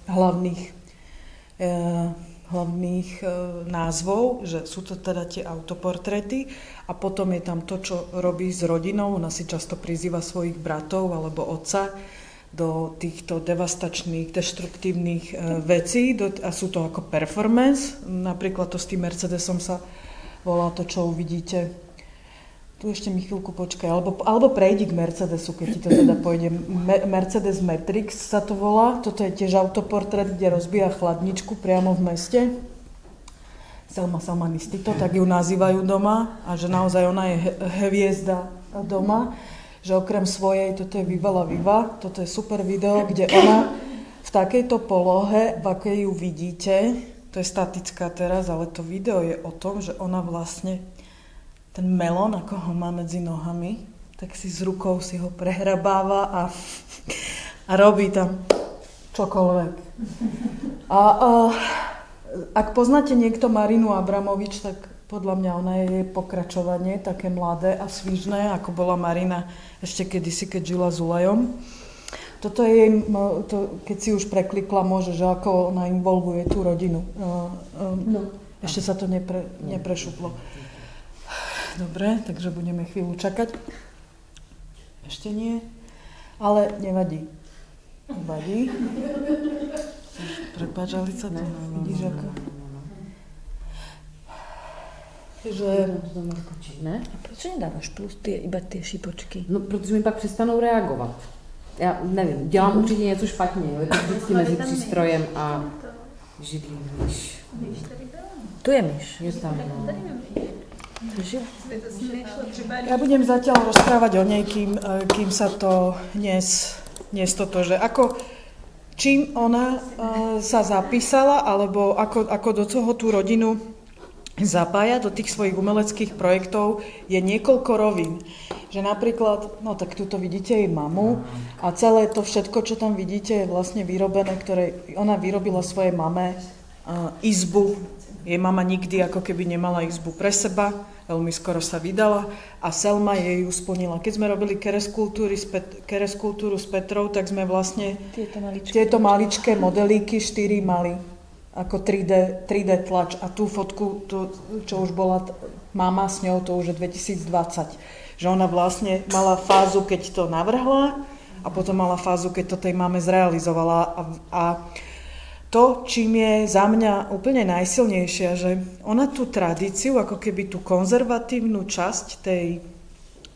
hlavných hlavných názvov, že sú to teda tie autoportréty a potom je tam to, čo robí s rodinou. Ona si často prizýva svojich bratov alebo otca do týchto devastačných, deštruktívnych vecí a sú to ako performance. Napríklad to s tým Mercedesom sa volá to, čo uvidíte. Tu ešte mi chvíľku počkaj, alebo prejdi k Mercedesu, keď ti to teda pôjde. Mercedes Matrix sa to volá. Toto je tiež autoportrét, kde rozbíja chladničku priamo v meste. Selma Salmanistito, tak ju nazývajú doma a že naozaj ona je hviezda doma. Že okrem svojej, toto je Viva la Viva, toto je super video, kde ona v takejto polohe, v akej ju vidíte, to je statická teraz, ale to video je o tom, že ona vlastne ten melón, ako ho má medzi nohami, tak si s rukou si ho prehrabáva a robí tam čokoľvek. A ak poznáte niekto Marinu Abramovič, tak podľa mňa ona je jej pokračovanie, také mladé a svižné, ako bola Marina ešte kedysi, keď žila s Ulajom. Toto je jej, keď si už preklikla, môže, že ako ona involvuje tú rodinu. Ešte sa to neprešuplo. Dobre, takže budeme chvíľu čakať. Ešte nie, ale nevadí. Nevadí. Prepáč, Alica, to vidíš ako... Že... Ne? A proč nedáváš plus iba ty šipočky? No, protože mi pak přestanou reagovat. Já nevím, dělám určitě něco špatně, jo? Je to vždycky mezi přístrojem a židlím, víš. Tu je myš. Je tam, no. Ja budem zatiaľ rozprávať o nej, kým sa to nestotoží. Čím ona sa zapísala, alebo ako do toho tú rodinu zapája do tých svojich umeleckých projektov, je niekoľko rovín. Že napríklad, no tak tuto vidíte jej mamu a celé to všetko, čo tam vidíte, je vlastne vyrobené, ktoré ona vyrobila svojej mame izbu. Jej mama nikdy ako keby nemala izbu pre seba, veľmi skoro sa vydala a Selma jej ju splnila. Keď sme robili kereskultúru s Petrou, tak sme vlastne tieto maličké modelíky 4 mali ako 3D tlač a tú fotku, čo už bola mama s ňou, to už je 2020. Že ona vlastne mala fázu, keď to navrhla a potom mala fázu, keď to tej mame zrealizovala a to, čím je za mňa úplne najsilnejšia, že ona tú tradíciu, ako keby tú konzervatívnu časť tej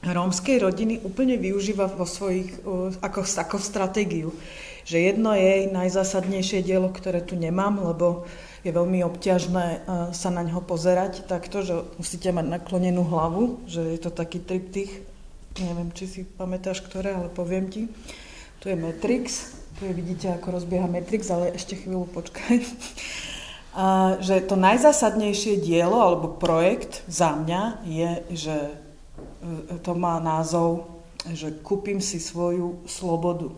rómskej rodiny úplne využíva vo svojich, ako stratégiu. Že jedno jej najzásadnejšie dielo, ktoré tu nemám, lebo je veľmi obťažné sa na ňo pozerať takto, že musíte mať naklonenú hlavu, že je to taký triptych, neviem, či si pamätáš, ktoré, ale poviem ti. Tu je Matrix. Tu vidíte, ako rozbieha Matrix, ale ešte chvíľu počkaj. A že to najzásadnejšie dielo alebo projekt za mňa je, že to má názov, že kúpim si svoju slobodu.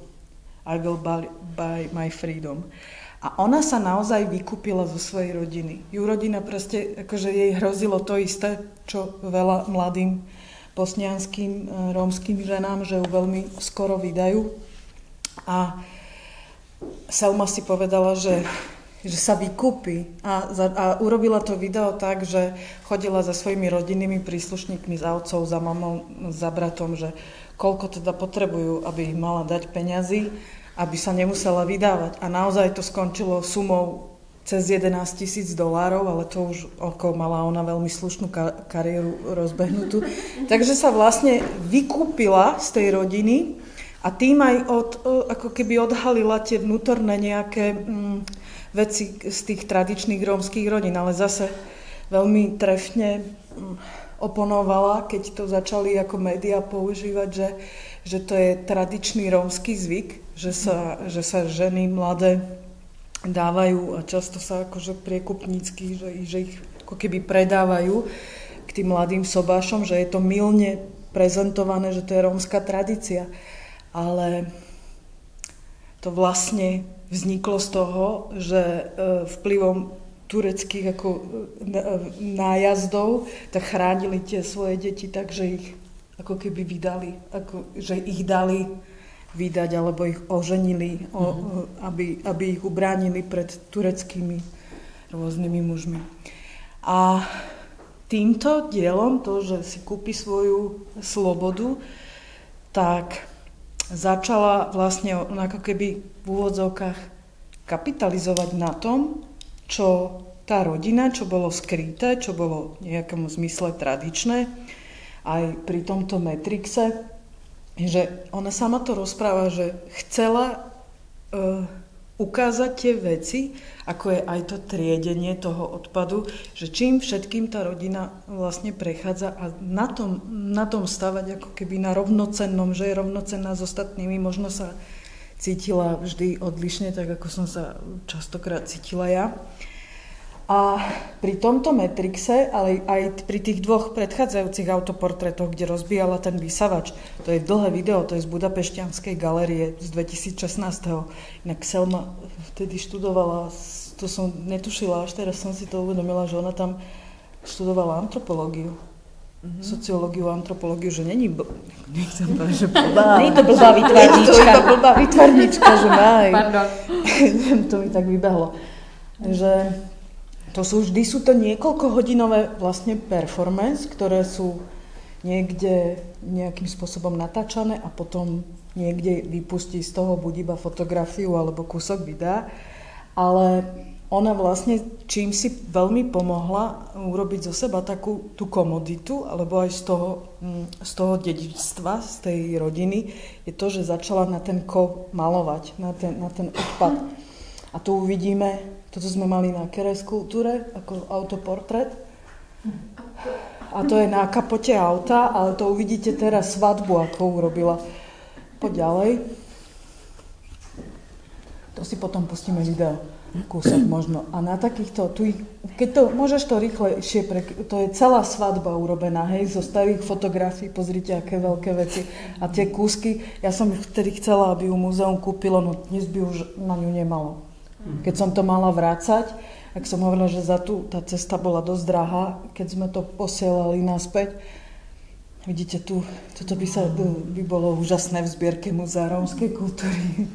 I will buy my freedom. A ona sa naozaj vykúpila zo svojej rodiny. Ju rodina proste, akože jej hrozilo to isté, čo veľa mladým bosnianským, rómskym ženám, že ju veľmi skoro vydajú. A Selma si povedala, že sa vykúpi a urobila to video tak, že chodila za svojimi rodinnými príslušníkmi, za otcov, za mamou, za bratom, že koľko teda potrebujú, aby ich mala dať peňazí, aby sa nemusela vydávať. A naozaj to skončilo sumou cez $11,000, ale to už ako mala ona veľmi slušnú kariéru rozbehnutú. Takže sa vlastne vykúpila z tej rodiny a tým aj ako keby odhalila tie vnútorné nejaké veci z tých tradičných rómskych rodín, ale zase veľmi trefne oponovala, keď to začali ako médiá používať, že to je tradičný rómsky zvyk, že sa ženy mladé dávajú a často sa akože priekupnícky, že ich ako keby predávajú k tým mladým sobášom, že je to mylne prezentované, že to je rómska tradícia. Ale to vlastne vzniklo z toho, že vplyvom tureckých ako nájazdov tak chránili tie svoje deti tak, že ich ako keby vydali, že ich dali vydať alebo ich oženili, aby ich ubránili pred tureckými rôznymi mužmi. A týmto dielom, to, že si kúpi svoju slobodu, tak začala vlastne ako keby v úvodzovkách kapitalizovať na tom, čo tá rodina, čo bolo skryté, čo bolo v nejakom zmysle tradičné, aj pri tomto Matrixe, že ona sama to rozpráva, že chcela ukázať tie veci, ako je aj to triedenie toho odpadu, že čím všetkým tá rodina vlastne prechádza a na tom stavať ako keby na rovnocennom, že je rovnocenná s ostatnými, možno sa cítila vždy odlišne, tak ako som sa častokrát cítila ja. A pri tomto Matrixe, ale aj pri tých dvoch predchádzajúcich autoportrétoch, kde rozbíjala ten vysavač, to je dlhé video, to je z Budapešťanskej galérie z 2016. Inak Selma vtedy študovala, to som netušila, až teraz som si to uvedomila, že ona tam študovala antropológiu. Sociológiu, antropológiu, že není nechcem povedať, že blbá. Nie je to blbá vytvarníčka. To je blbá vytvarníčka, že má aj. Pardon. To mi tak vybehlo. Že vždy sú to niekoľkohodinové vlastne performance, ktoré sú niekde nejakým spôsobom natáčané a potom niekde vypustí z toho buď iba fotografiu alebo kúsok videa. Ale ona vlastne čím si veľmi pomohla urobiť zo seba takú tú komoditu, alebo aj z toho dedičstva, z tej rodiny, je to, že začala na ten kov malovať, na ten odpad. A tu uvidíme, toto sme mali na Kere skulptúre, ako autoportrét. A to je na kapote auta, ale to uvidíte teraz svadbu, ako urobila. Poď ďalej. To si potom pustíme video. Kúsok možno. A na takýchto, keď to, môžeš to rýchlejšie, to je celá svadba urobená, hej, zo starých fotografií, pozrite, aké veľké veci. A tie kúsky, ja som vtedy chcela, aby ju múzeum kúpilo, no dnes by už na ňu nemalo. Keď som to mala vrácať, tak som hovorila, že tá cesta bola dosť drahá, keď sme to posielali naspäť. Vidíte tu, toto by bolo úžasné v zbierke Múzea rómskej kultúry.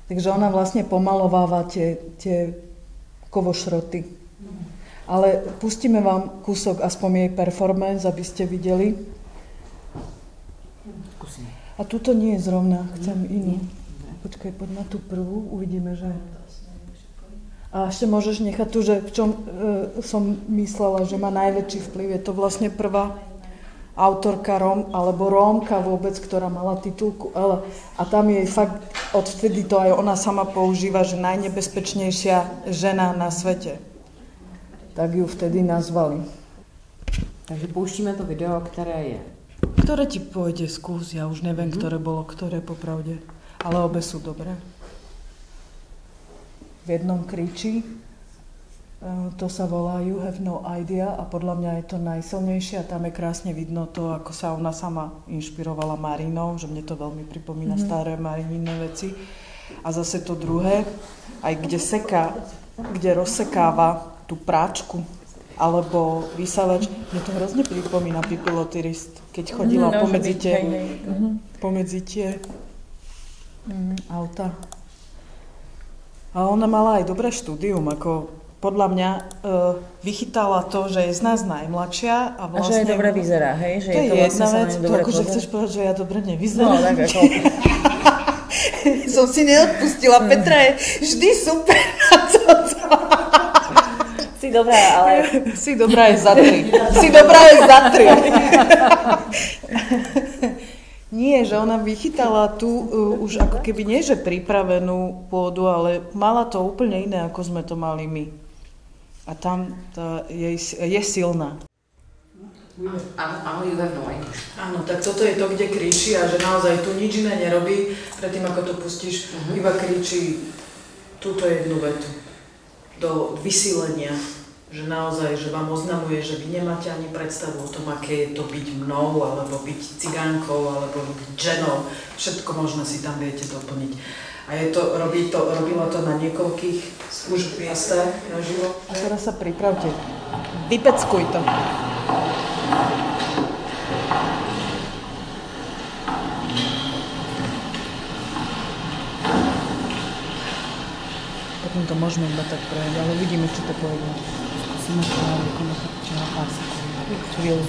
Takže ona vlastne pomalováva tie kovošroty. Ale pustíme vám kúsok aspoň jej performance, aby ste videli. A tuto nie je zrovna, chcem inú. Počkaj, poď na tú prvú, uvidíme, že... A ešte môžeš nechať tu, že v čom som myslela, že má najväčší vplyv. Je to vlastne prvá autorka alebo Rómka vôbec, ktorá mala titulku L. A tam jej fakt odvtedy to aj ona sama používa, že najnebezpečnejšia žena na svete. Tak ju vtedy nazvali. Takže pouštíme to video, ktoré je. Ktoré ti pôjde, skús, ja už neviem, ktoré bolo, ktoré popravde. Ale obe sú dobré. V jednom kričí, to sa volá You Have No Idea a podľa mňa je to najsilnejšie a tam je krásne vidno to, ako sa ona sama inšpirovala Marinou, že mne to veľmi pripomína staré Marinine veci. A zase to druhé, aj kde rozsekáva tú práčku alebo vysavač, mne to hrozne pripomína Pipilotyrist, keď chodila pomedzi tie auta. A ona mala aj dobré štúdium, ako podľa mňa vychytala to, že je z nás najmladšia a vlastne... A že aj dobre vyzerá, hej? Že to je vlastne jedna vec, to akože chceš povedať, že ja dobre nevyzerám. No, tak ako... Som si neodpustila, Petra je vždy super na toto. Si dobrá, ale... Si dobrá je za 3. Si dobrá je za 3. Nie, že ona vychytala tu už ako keby nie, že pripravenú pôdu, ale mala to úplne iné, ako sme to mali my. A tam je silná. Áno, You Have No Idea. Áno, tak toto je to, kde kričí a že naozaj tu nič iné nerobí. Predtým, ako to pustíš, iba kričí túto jednu vetu do vysílenia. Že naozaj, že vám oznamuje, že vy nemáte ani predstavu o tom, aké je to byť mnou, alebo byť cigánkou, alebo byť ženou. Všetko možno si tam viete doplniť. A robila to na niekoľkých už miestach naživo. A teraz sa pripravte. Vypeckuj to. aspoň to môžeme iba tak prejsť, ale uvidíme, či to pôjde. Zkusíme to na pár sekúnd. Chvíľu.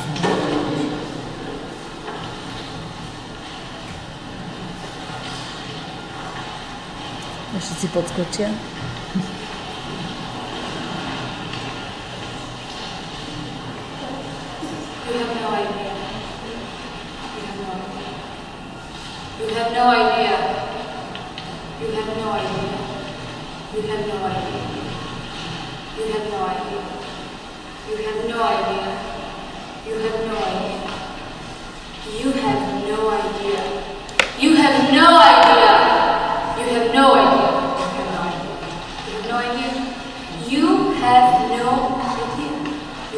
Všetci podskočia. You have no idea. You have no idea. You have no idea. You have no idea. You have no idea. You have no idea. You have no idea. You have no idea. You have no idea. You have no idea. You have no idea. You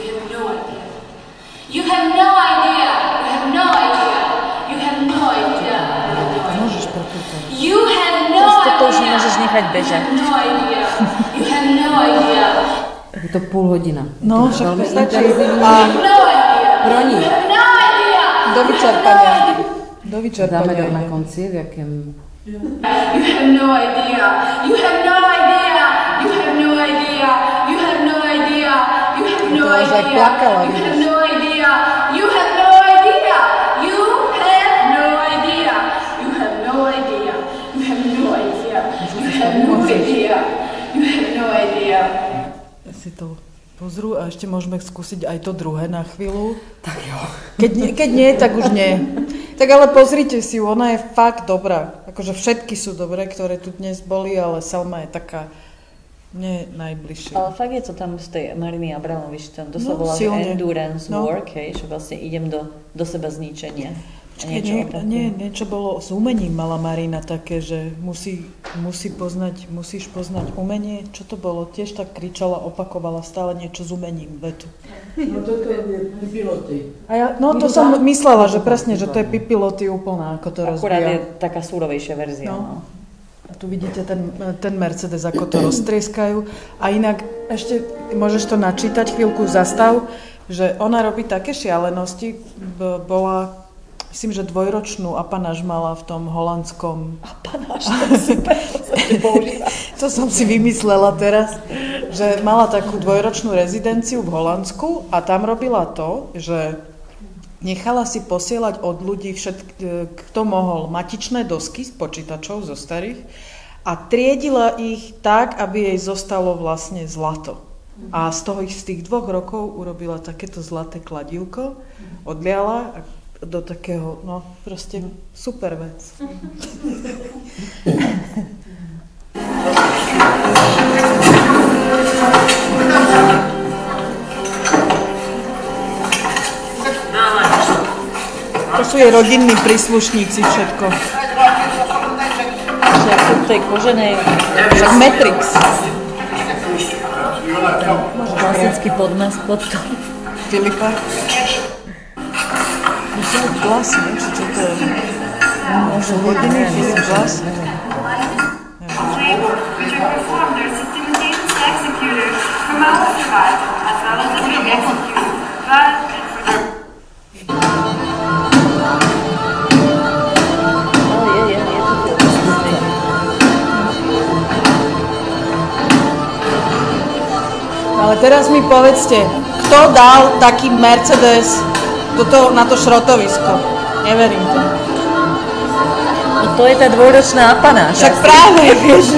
have no idea. You have no idea. You have no idea. You have no idea. Môžeš prepútať. You have no idea. To už môžeš nechať bežať. No idea. You have no idea. Je to půl hodina. No, však to stačí. A No idea. pro ní. You have no idea. do vyčerpania. Do Dáme vyčerpania. na konci, v jakém... You have no idea. You have no idea. You have no idea. You have no idea. You have no To už aj idea. plakala, You have vidíš. no idea. You have no idea. You have no idea. You have no idea. You have no idea. You have no idea. You have no idea. Si to pozrú a ešte môžeme skúsiť aj to druhé na chvíľu. Tak jo. Keď nie, tak už nie. Tak ale pozrite si ju, ona je fakt dobrá. Akože všetky sú dobré, ktoré tu dnes boli, ale Selma je taká mne najbližšia. Ale fakt je to tam z tej Mariny Abramovič, tam to sa No, volá silne. endurance No. work, hej, že vlastne idem do seba zničenia. Niečo bolo s umením, mala Marina také, že musíš poznať umenie. Čo to bolo? Tiež tak kričala, opakovala stále niečo s umením, vetu. No toto je piloty. A to som myslela, že presne, že to je pipiloty úplná, ako to Akurát je rozbíja. taká súrovejšia verzia. No. A tu vidíte ten Mercedes, ako to roztrieskajú. A inak, ešte môžeš to načítať, chvíľku zastav, že ona robí také šialenosti, bola, myslím, že 2-ročnú apanáž mala v tom holandskom... Apanáž, to je super, to sa ti používa. To som si vymyslela teraz, že mala takú 2-ročnú rezidenciu v Holandsku a tam robila to, že nechala si posielať od ľudí kto mohol matičné dosky z počítačov zo starých a triedila ich tak, aby jej zostalo vlastne zlato. A z tých 2 rokov urobila takéto zlaté kladívko, odliala do takého, no proste super vec. To sú jej rodinní príslušníci, všetko. Však sú v tej koženej... Však Matrix. Klasický podmas pod to. Filipa. Musel glas, ne? Či čo to je? Môžu hodiny Filip glas? Ale teraz mi povedzte, kto dal taký Mercedes na to šrotovisko? Neverím to. No to je tá 2-ročná apanáž. Však práve, vieš,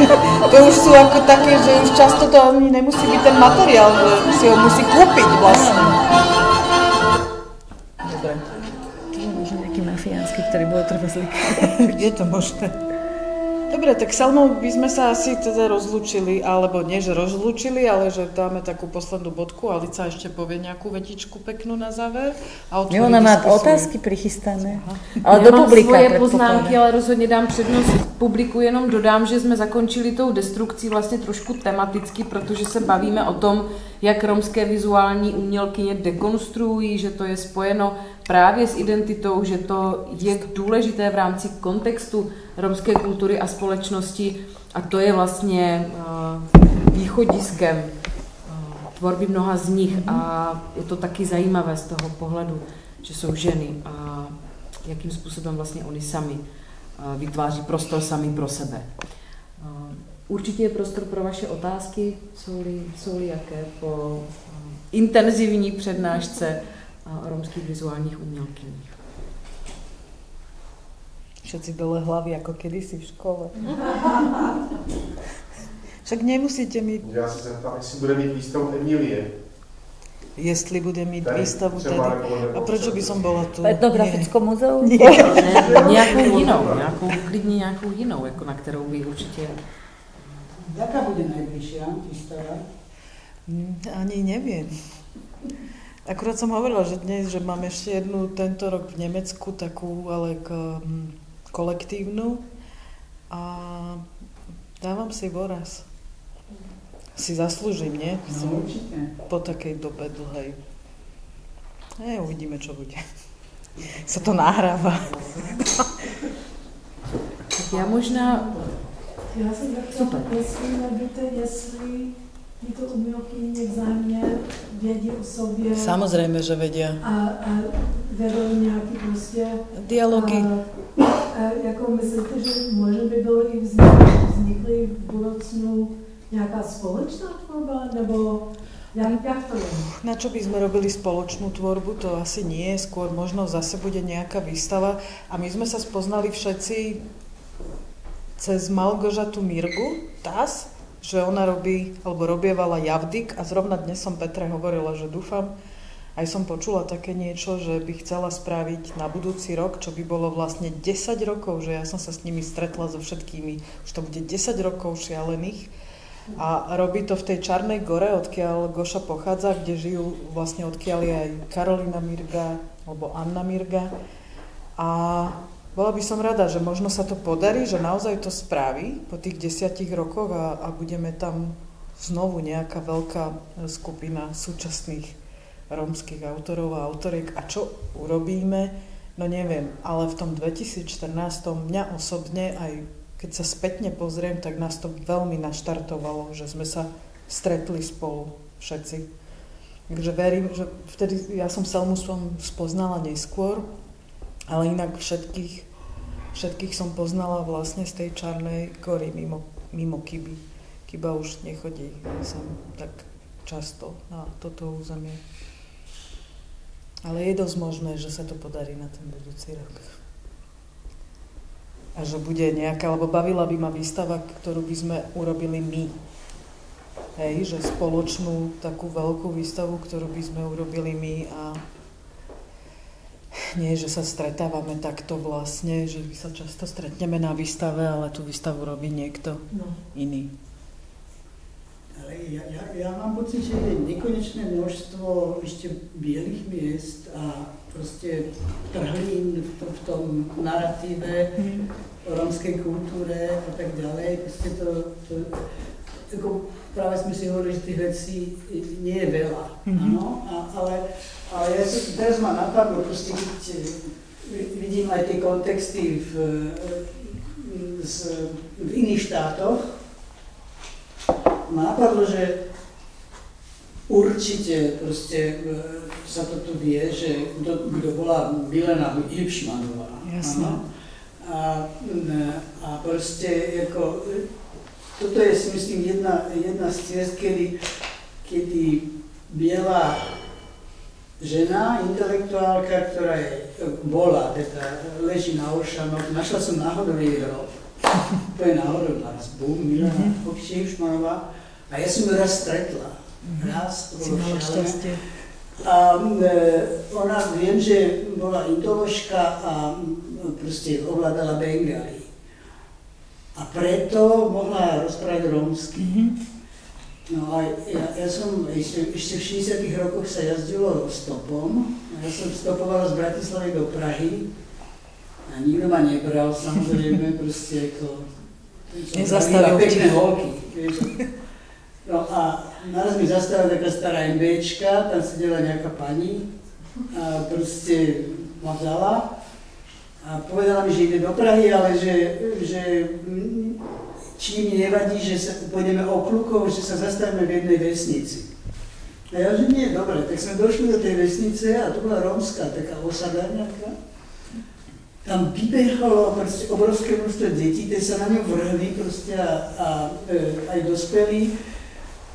to už sú ako také, že už často to ani nemusí byť ten materiál, že si ho musí kúpiť vlastne. Dobre. To je možno nejaký mafiánsky, ktorý bol trvazlík. Je to možné. Dobre, tak Selmou by sme sa asi teda rozlúčili, alebo nie, že rozlúčili, ale že dáme takú poslednú bodku a Lica ešte povie nejakú vetičku peknú na záver. Ona má otázky prichystané. Ale Já do mám publika. svoje poznámky, ale rozhodně dám přednost publiku, jenom dodám, že jsme zakončili tou destrukcí vlastně trošku tematicky, protože se bavíme o tom, jak romské vizuální umělkyně dekonstruují, že to je spojeno právě s identitou, že to je důležité v rámci kontextu romské kultury a společnosti a to je vlastně východiskem tvorby mnoha z nich a je to taky zajímavé z toho pohledu, že jsou ženy a jakým způsobem vlastně oni sami vytváří prostor sami pro sebe. Určitě je prostor pro vaše otázky, jsou-li jaké po intenzivní přednášce o romských vizuálních umělkyních. Všetci dole hlavy, ako kedysi v škole. Však nemusíte mít... Já se zeptám, jestli bude mít výstavu Emilie. Jestli bude mít výstavu tedy. A proč by som bola tu? V etnografickom muzeu? Klidně nějakou jinou, jako na kterou by určitě... Jaká bude najbližšia výstava? Ani neviem. Akurát som hovorila, že dnes, že mám ešte jednu tento rok v Nemecku, takú, ale kolektívnu. A dávam si voraz. Si zaslúžim, nie? No, určite. Po takej dobe dlhej. Uvidíme, čo bude. Sa to nahráva. Já možná... Já jsem takhle myslí, jestli tyto umělkyně vzájemně vědí o sobě. Samozrejme, že vedia. A vedou nějaký prostě... Dialogy. Jako myslíte, že možná by bylo i vznikly v budoucnu nějaká společná tvorba, nebo jak to je? Na čo by sme robili spoločnú tvorbu, to asi nie. Skôr možno zase bude nejaká výstava. A my sme sa spoznali všetci cez Malgožatu Mirgu, že ona robí, alebo robievala Javdik a zrovna dnes som Petre hovorila, že dúfam, aj som počula také niečo, že by chcela spraviť na budúci rok, čo by bolo vlastne 10 rokov, že ja som sa s nimi stretla so všetkými, už to bude 10 rokov šialených a robí to v tej Čarnej Gore, odkiaľ Goša pochádza, kde žijú vlastne odkiaľ je aj Karolina Mirga alebo Anna Mirga a bola by som rada, že možno sa to podarí, že naozaj to spraví po tých 10 rokoch a budeme tam znovu nejaká veľká skupina súčasných rómskych autorov a autoriek. A čo urobíme? No neviem, ale v tom 2014 mňa osobne, aj keď sa spätne pozriem, tak nás to veľmi naštartovalo, že sme sa stretli spolu všetci. Takže verím, že vtedy ja som Selmu spoznala neskôr, ale inak všetkých som poznala vlastne z tej Čarnej Gory mimo Kyby. Kyba už nechodí sem tak často na toto územie. Ale je dosť možné, že sa to podarí na ten budúci rok. A že bude nejaká, lebo bavila by ma výstava, ktorú by sme urobili my. Hej, že spoločnú takú veľkú výstavu, ktorú by sme urobili my a nie, že sa stretávame takto vlastne, že my sa často stretneme na výstave, ale tú výstavu robí niekto iný. Ale ja mám pocit, že je nekonečné množstvo ešte bielých miest a proste trhlín v tom narratíve o rómskej kultúre a tak ďalej. Proste ako práve sme si hovorili, že tých vecí nie je veľa, áno, ale ja teraz ma napadlo, proste keď vidím aj tie kontexty v iných štátoch, ma napadlo, že určite proste sa to tu vie, že kto bola Milena Hübschmannová, áno, a proste ako toto je, si myslím, jedna z ciest, kedy biela žena, intelektuálka, ktorá leží na Oršanoch, našla som náhodou jej hrob. To je náhodou naraz, Milena Hübschmannová. A ja som ju raz stretla. Raz, to bolo šialené. A ona, viem, že bola indoložka a proste ovládala Bengali. A preto mohla rozprávať rómsky. No a ja som ešte v 60. rokoch sa jazdilo stopom. Ja som stopovala z Bratislavy do Prahy a nikto ma nebral, samozrejme, proste ako... Nezastavil pekné holky, vieš. No a naraz mi zastavila taká stará MBčka, tam sedela nejaká pani a proste ma vzala. A povedala mi, že ide do Prahy, ale že či mi nevadí, že sa pôjdeme okľukou, že sa zastavíme v jednej vesnici. A ja, že nie, dobre, tak sme došli do tej vesnice a to bola rómska taká osada nejaká. tam vybehalo prostě obrovské množstvo dětí, ty se na ňu vrhli prostě a aj dospělí.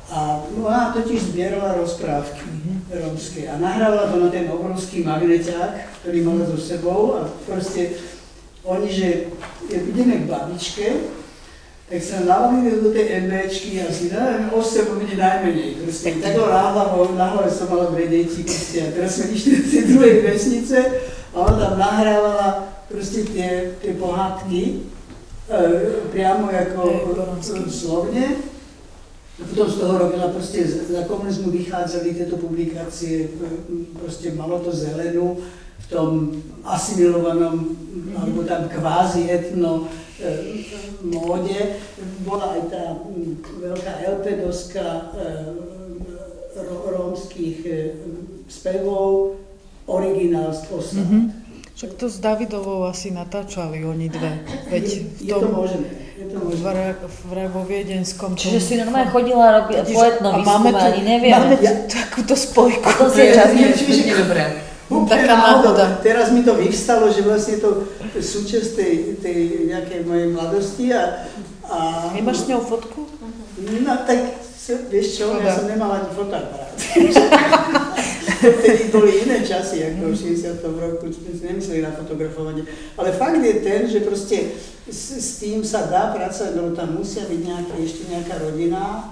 A ona totiž sbierala rozprávky romské a nahrávala to na ten obrovský magneťák, ktorý mala so sebou a proste oni, že ideme k babičke, tak sa navalili do tej MBčky a si neviem, 8 ľudí najmenej. Proste takto náhle som mala 2 deti proste a teraz sme išli do tej druhej vesnice a ona tam nahrávala proste tie pohádky priamo ako slovne. Potom z toho robila proste, za komunizmu vychádzali tieto publikácie, proste malo to zelenú v tom asimilovanom, alebo tam kvázi etno móde. Bola aj tá veľká LP doska rómskych spevov, originál z Osla. Však to s Davidovou asi natáčali oni dve. Veď je to možné. Vo viedenskom. Čiže si normálne chodila robiť poetno výskum, ani neviem. Máme takúto spojku. To si je čas, nie dobré. Taká náhoda. Teraz mi to vyvstalo, že vlastne to súčasť tej nejakej mojej mladosti a... Nemáš s ňou fotku? No tak, vieš čo, ja som nemala ani fotoaparát. Vtedy boli iné časy, ako v 60. roku, sme si nemysleli na fotografovanie. Ale fakt je ten, že proste s tým sa dá pracovať, lebo tam musia byť ešte nejaká rodina.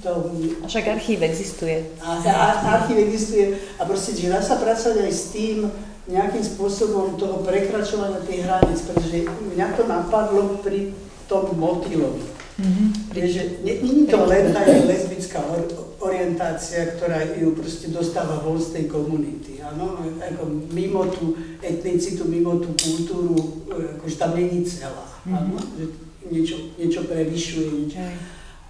A však archív existuje. Archív existuje a proste, že dá sa pracovať aj s tým nejakým spôsobom toho prekračovania tých hraníc, pretože mňa to napadlo pri tom motýlovi. Že nie je to len tá lesbická orientácia, ktorá ju proste dostáva von z tej komunity, áno, ako mimo tú etnicitu, mimo tú kultúru, akože tam není celá, áno, že niečo prevyšuje,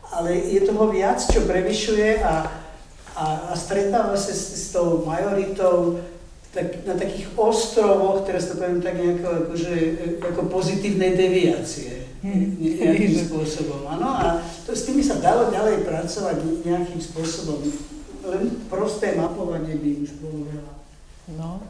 ale je toho viac, čo prevyšuje a stretáva sa s tou majoritou na takých ostrovoch, teraz to poviem tak nejako akože, ako pozitívnej deviácie. Nejakým spôsobom, áno, a s tými sa dalo ďalej pracovať nejakým spôsobom, len prosté mapovanie by už bolo veľa. No,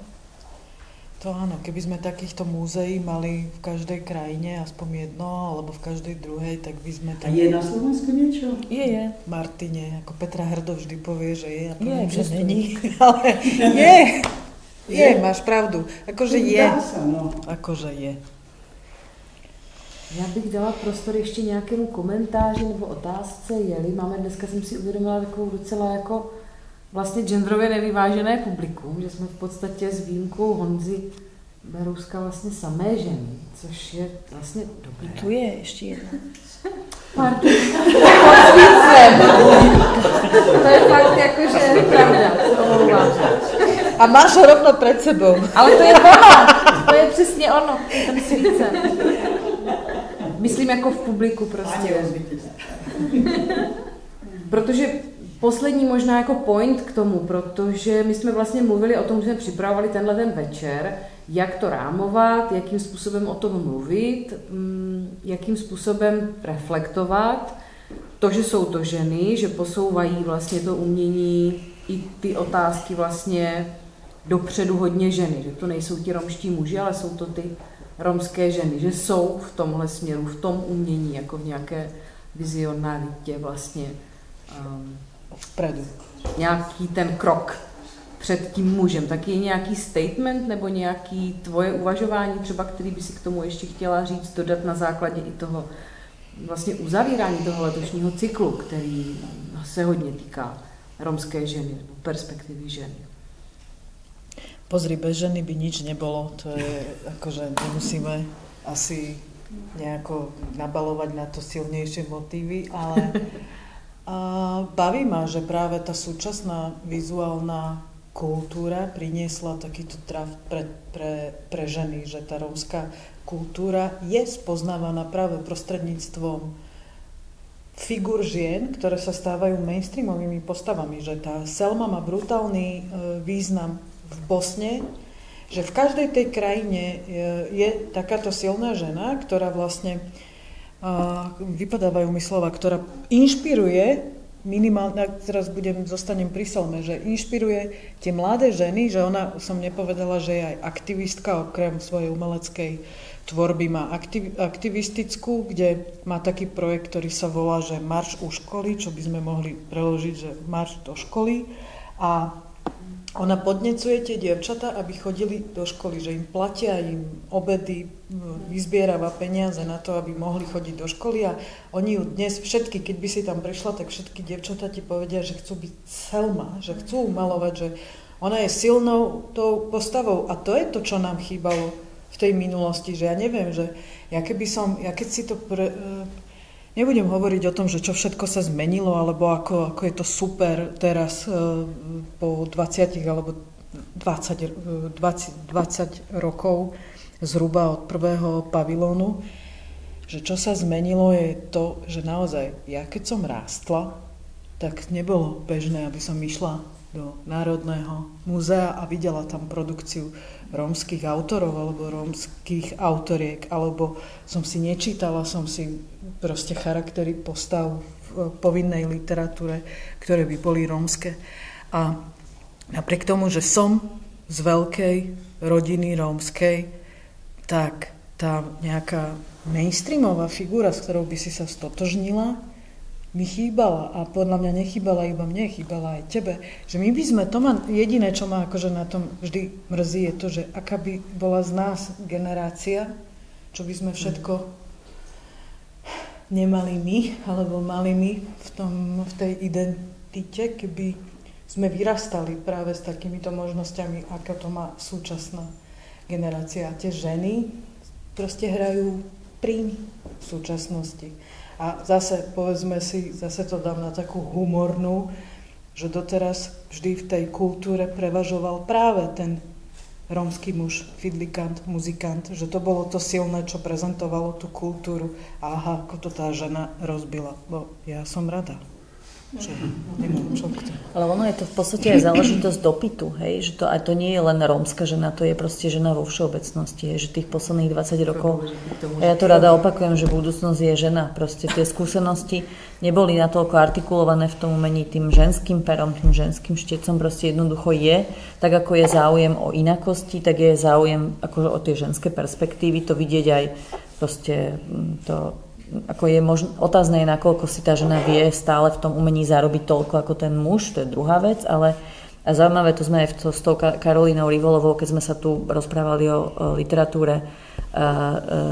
to áno, keby sme takýchto múzeí mali v každej krajine aspoň jedno, alebo v každej druhej, tak by sme tam... A je na Slovensku niečo? Je. Martine, ako Petra Hrdo vždy povie, že je, a poviem, že není, ale je, máš pravdu, akože je, akože je. Já bych dala prostor ještě nějakému komentáři nebo otázce, jeli. Máme dneska, jsem si uvědomila, takovou docela jako vlastně genderově nevyvážené publikum, že jsme v podstatě s výjimkou Honzy Berouska vlastně samé ženy, což je vlastně dobré. Tu je ještě jedna. Pardon, to je fakt jakože pravda, omlouvám. A máš ho rovno před sebou. Ale to je ono, to je přesně ono, ten svícen. Myslím jako v publiku prostě. Protože poslední možná jako point k tomu, protože my jsme vlastně mluvili o tom, že jsme připravovali tenhle ten večer, jak to rámovat, jakým způsobem o tom mluvit, jakým způsobem reflektovat. To, že jsou to ženy, že posouvají vlastně to umění i ty otázky vlastně dopředu hodně ženy, že to nejsou ti romští muži, ale jsou to ty romské ženy, že jsou v tomhle směru, v tom umění, jako v nějaké vizionalitě vlastně vpredu. Nějaký ten krok před tím mužem. Tak je nějaký statement nebo nějaký tvoje uvažování třeba, který by si k tomu ještě chtěla říct, dodat na základě i toho vlastně uzavírání toho letošního cyklu, který se hodně týká romské ženy nebo perspektivy ženy. Pozri, bez ženy by nič nebolo, to je akože nemusíme asi nejako nabalovať na to silnejšie motívy, ale baví ma, že práve tá súčasná vizuálna kultúra priniesla takýto traf pre ženy, že tá rómska kultúra je spoznávaná práve prostredníctvom figur žien, ktoré sa stávajú mainstreamovými postavami, že tá Selma má brutálny význam v Bosne, že v každej tej krajine je takáto silná žena, ktorá vlastne, vypadávajú mi slova, ktorá inšpiruje minimálne, teraz zostanem pri Selme, že inšpiruje tie mladé ženy, že ona, som nepovedala, že je aj aktivistka, okrem svojej umeleckej tvorby má aktivistickú, kde má taký projekt, ktorý sa volá, že Marš u školy, čo by sme mohli preložiť, že Marš do školy. A ona podnecuje tie dievčatá, aby chodili do školy, že im platia im obedy, vyzbierava peniaze na to, aby mohli chodiť do školy a oni ju dnes všetky, keď by si tam prišla, tak všetky dievčatá ti povedia, že chcú byť Selma, že chcú malovať, že ona je silnou tou postavou a to je to, čo nám chýbalo v tej minulosti, že ja neviem, že ja keď si to nebudem hovoriť o tom, že čo všetko sa zmenilo, alebo ako je to super teraz po 20 alebo 20 rokov zhruba od prvého pavilónu, že čo sa zmenilo je to, že naozaj ja keď som rástla, tak nebolo bežné, aby som išla do Národného múzea a videla tam produkciu rómskych autorov alebo rómskych autoriek, alebo som si nečítala, som si proste charaktery postav v povinnej literatúre, ktoré by boli rómske. A napriek tomu, že som z veľkej rodiny rómskej, tak tá nejaká mainstreamová figura, s ktorou by si sa stotožnila, mi chýbala a podľa mňa nechýbala iba mne, chýbala aj tebe. Že my by sme, jediné, čo ma akože na tom vždy mrzí, je to, že aká by bola z nás generácia, čo by sme všetko nemali my, alebo mali my v tej identite, keby sme vyrastali práve s takýmito možnosťami, ako to má súčasná generácia. A tie ženy proste hrajú príjmy v súčasnosti. A zase, povedzme si, zase to dám na takú humornú, že doteraz vždy v tej kultúre prevažoval práve ten rómsky muž, fidlikant, muzikant, že to bolo to silné, čo prezentovalo tú kultúru. A aha, ako to tá žena rozbila. Bo ja som rada. Že nemám čo k tomu. Ale ono je to v podstate aj záležitosť dopytu, hej? Že to, aj to nie je len rómska žena, to je proste žena vo všeobecnosti, hej? Že tých posledných 20 rokov, a ja to rada opakujem, že budúcnosť je žena, proste tie skúsenosti neboli natoľko artikulované v tom umení tým ženským perom, tým ženským štiecom, proste jednoducho je, tak ako je záujem o inakosti, tak je záujem akože o tie ženské perspektívy, to vidieť aj proste to. Ako je otázne je, nakoľko si tá žena vie stále v tom umení zarobiť toľko ako ten muž, to je druhá vec, ale a zaujímavé, to sme aj s tou Karolínou Rivolovou, keď sme sa tu rozprávali o literatúre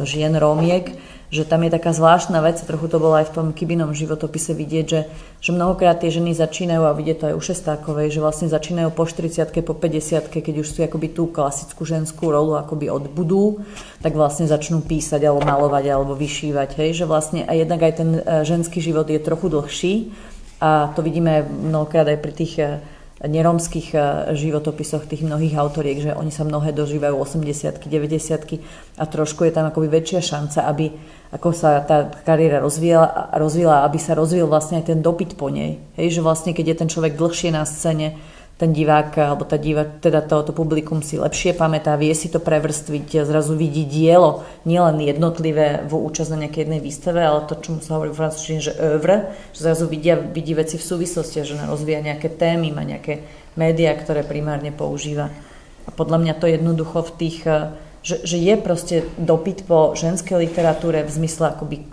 žien Rómiek, že tam je taká zvláštna vec, trochu to bolo aj v tom Kybinom životopise vidieť, že mnohokrát tie ženy začínajú, a vidieť to aj u Šestákovej, že vlastne začínajú po 40-ke, po 50-ke, keď už si akoby tú klasickú ženskú rolu akoby odbudú, tak vlastne začnú písať, alebo malovať, alebo vyšívať, hej, že vlastne a jednak aj ten ženský život je trochu dlhší a to vidíme mnohokrát aj pri tých nerómskych životopisoch tých mnohých autoriek, že oni sa mnohé dožívajú 80-ky, 90-ky a trošku je tam akoby väčšia šanca, aby ako sa tá kariéra rozvíjala, aby sa rozvíjal vlastne aj ten dopyt po nej. Hej, že vlastne keď je ten človek dlhšie na scéne, ten divák, alebo tá teda to publikum si lepšie pamätá, vie si to prevrstviť, zrazu vidí dielo, nielen jednotlivé vo účasť na nejakej jednej výstave, ale to, čomu sa hovorí v francúzštine, že œuvre, že zrazu vidí veci v súvislosti, že rozvíja nejaké témy, má nejaké médiá, ktoré primárne používa. A podľa mňa to jednoducho v tých, že je proste dopyt po ženskej literatúre v zmysle akoby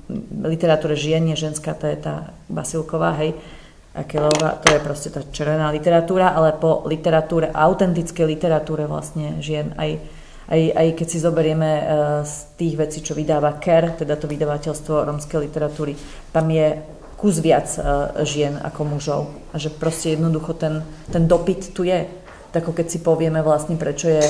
literatúre žien, nie ženská, to je tá Vasilková, hej, Akelová, to je proste tá červená literatúra, ale po literatúre, autentickej literatúre vlastne žien, aj keď si zoberieme z tých vecí, čo vydáva KER, teda to vydavateľstvo rómskej literatúry, tam je kus viac žien ako mužov. A že proste jednoducho ten dopyt tu je. Tak ako keď si povieme vlastne, prečo je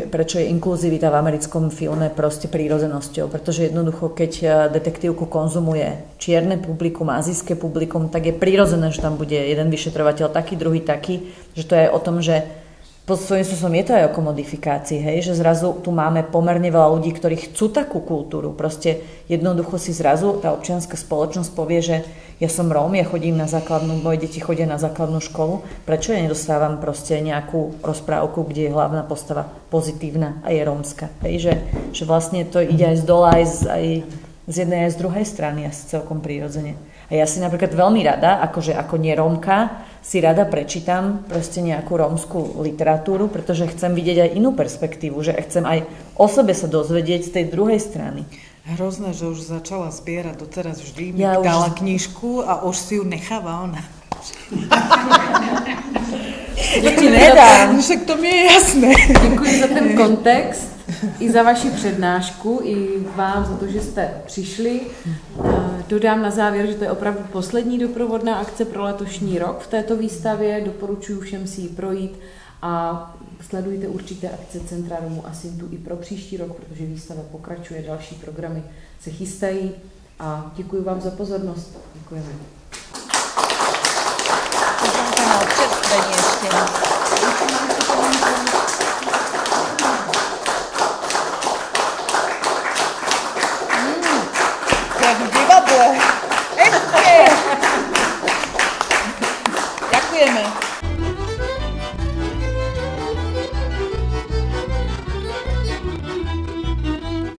prečo je inkluzivita v americkom filme proste prírodzenosťou, pretože jednoducho, keď detektívku konzumuje čierne publikum, azijské publikum, tak je prirodzené, že tam bude jeden vyšetrovateľ taký, druhý taký, že to je o tom, že svojím spôsobom je to aj o komodifikácii, hej, že zrazu tu máme pomerne veľa ľudí, ktorí chcú takú kultúru, proste jednoducho si zrazu tá občianska spoločnosť povie, že ja som Róm, ja chodím na základnú, moje deti chodia na základnú školu, prečo ja nedostávam proste nejakú rozprávku, kde je hlavná postava pozitívna a je rómska, hej, že vlastne to ide aj z dola, aj z z jednej aj z druhej strany asi celkom prirodzene. A ja si napríklad veľmi rada, akože ako nerómka, si rada prečítam proste nejakú rómskú literatúru, pretože chcem vidieť aj inú perspektívu, že chcem aj o sebe sa dozvedieť z tej druhej strany. Hrozné, že už začala zbierať, doteraz vždy mi dala knižku a už si ju necháva ona. To ti nedám. Však to mi je jasné. Děkuji za ten kontext, i za vaši přednášku, i vám za to, že jste přišli. Dodám na závěr, že to je opravdu poslední doprovodná akce pro letošní rok v této výstavě. Doporučuji všem si ji projít a sledujte určité akce Centra Romů a Sintu i pro příští rok, protože výstava pokračuje, další programy se chystají a děkuji vám za pozornost. Děkujeme. Čerstvenie ešte.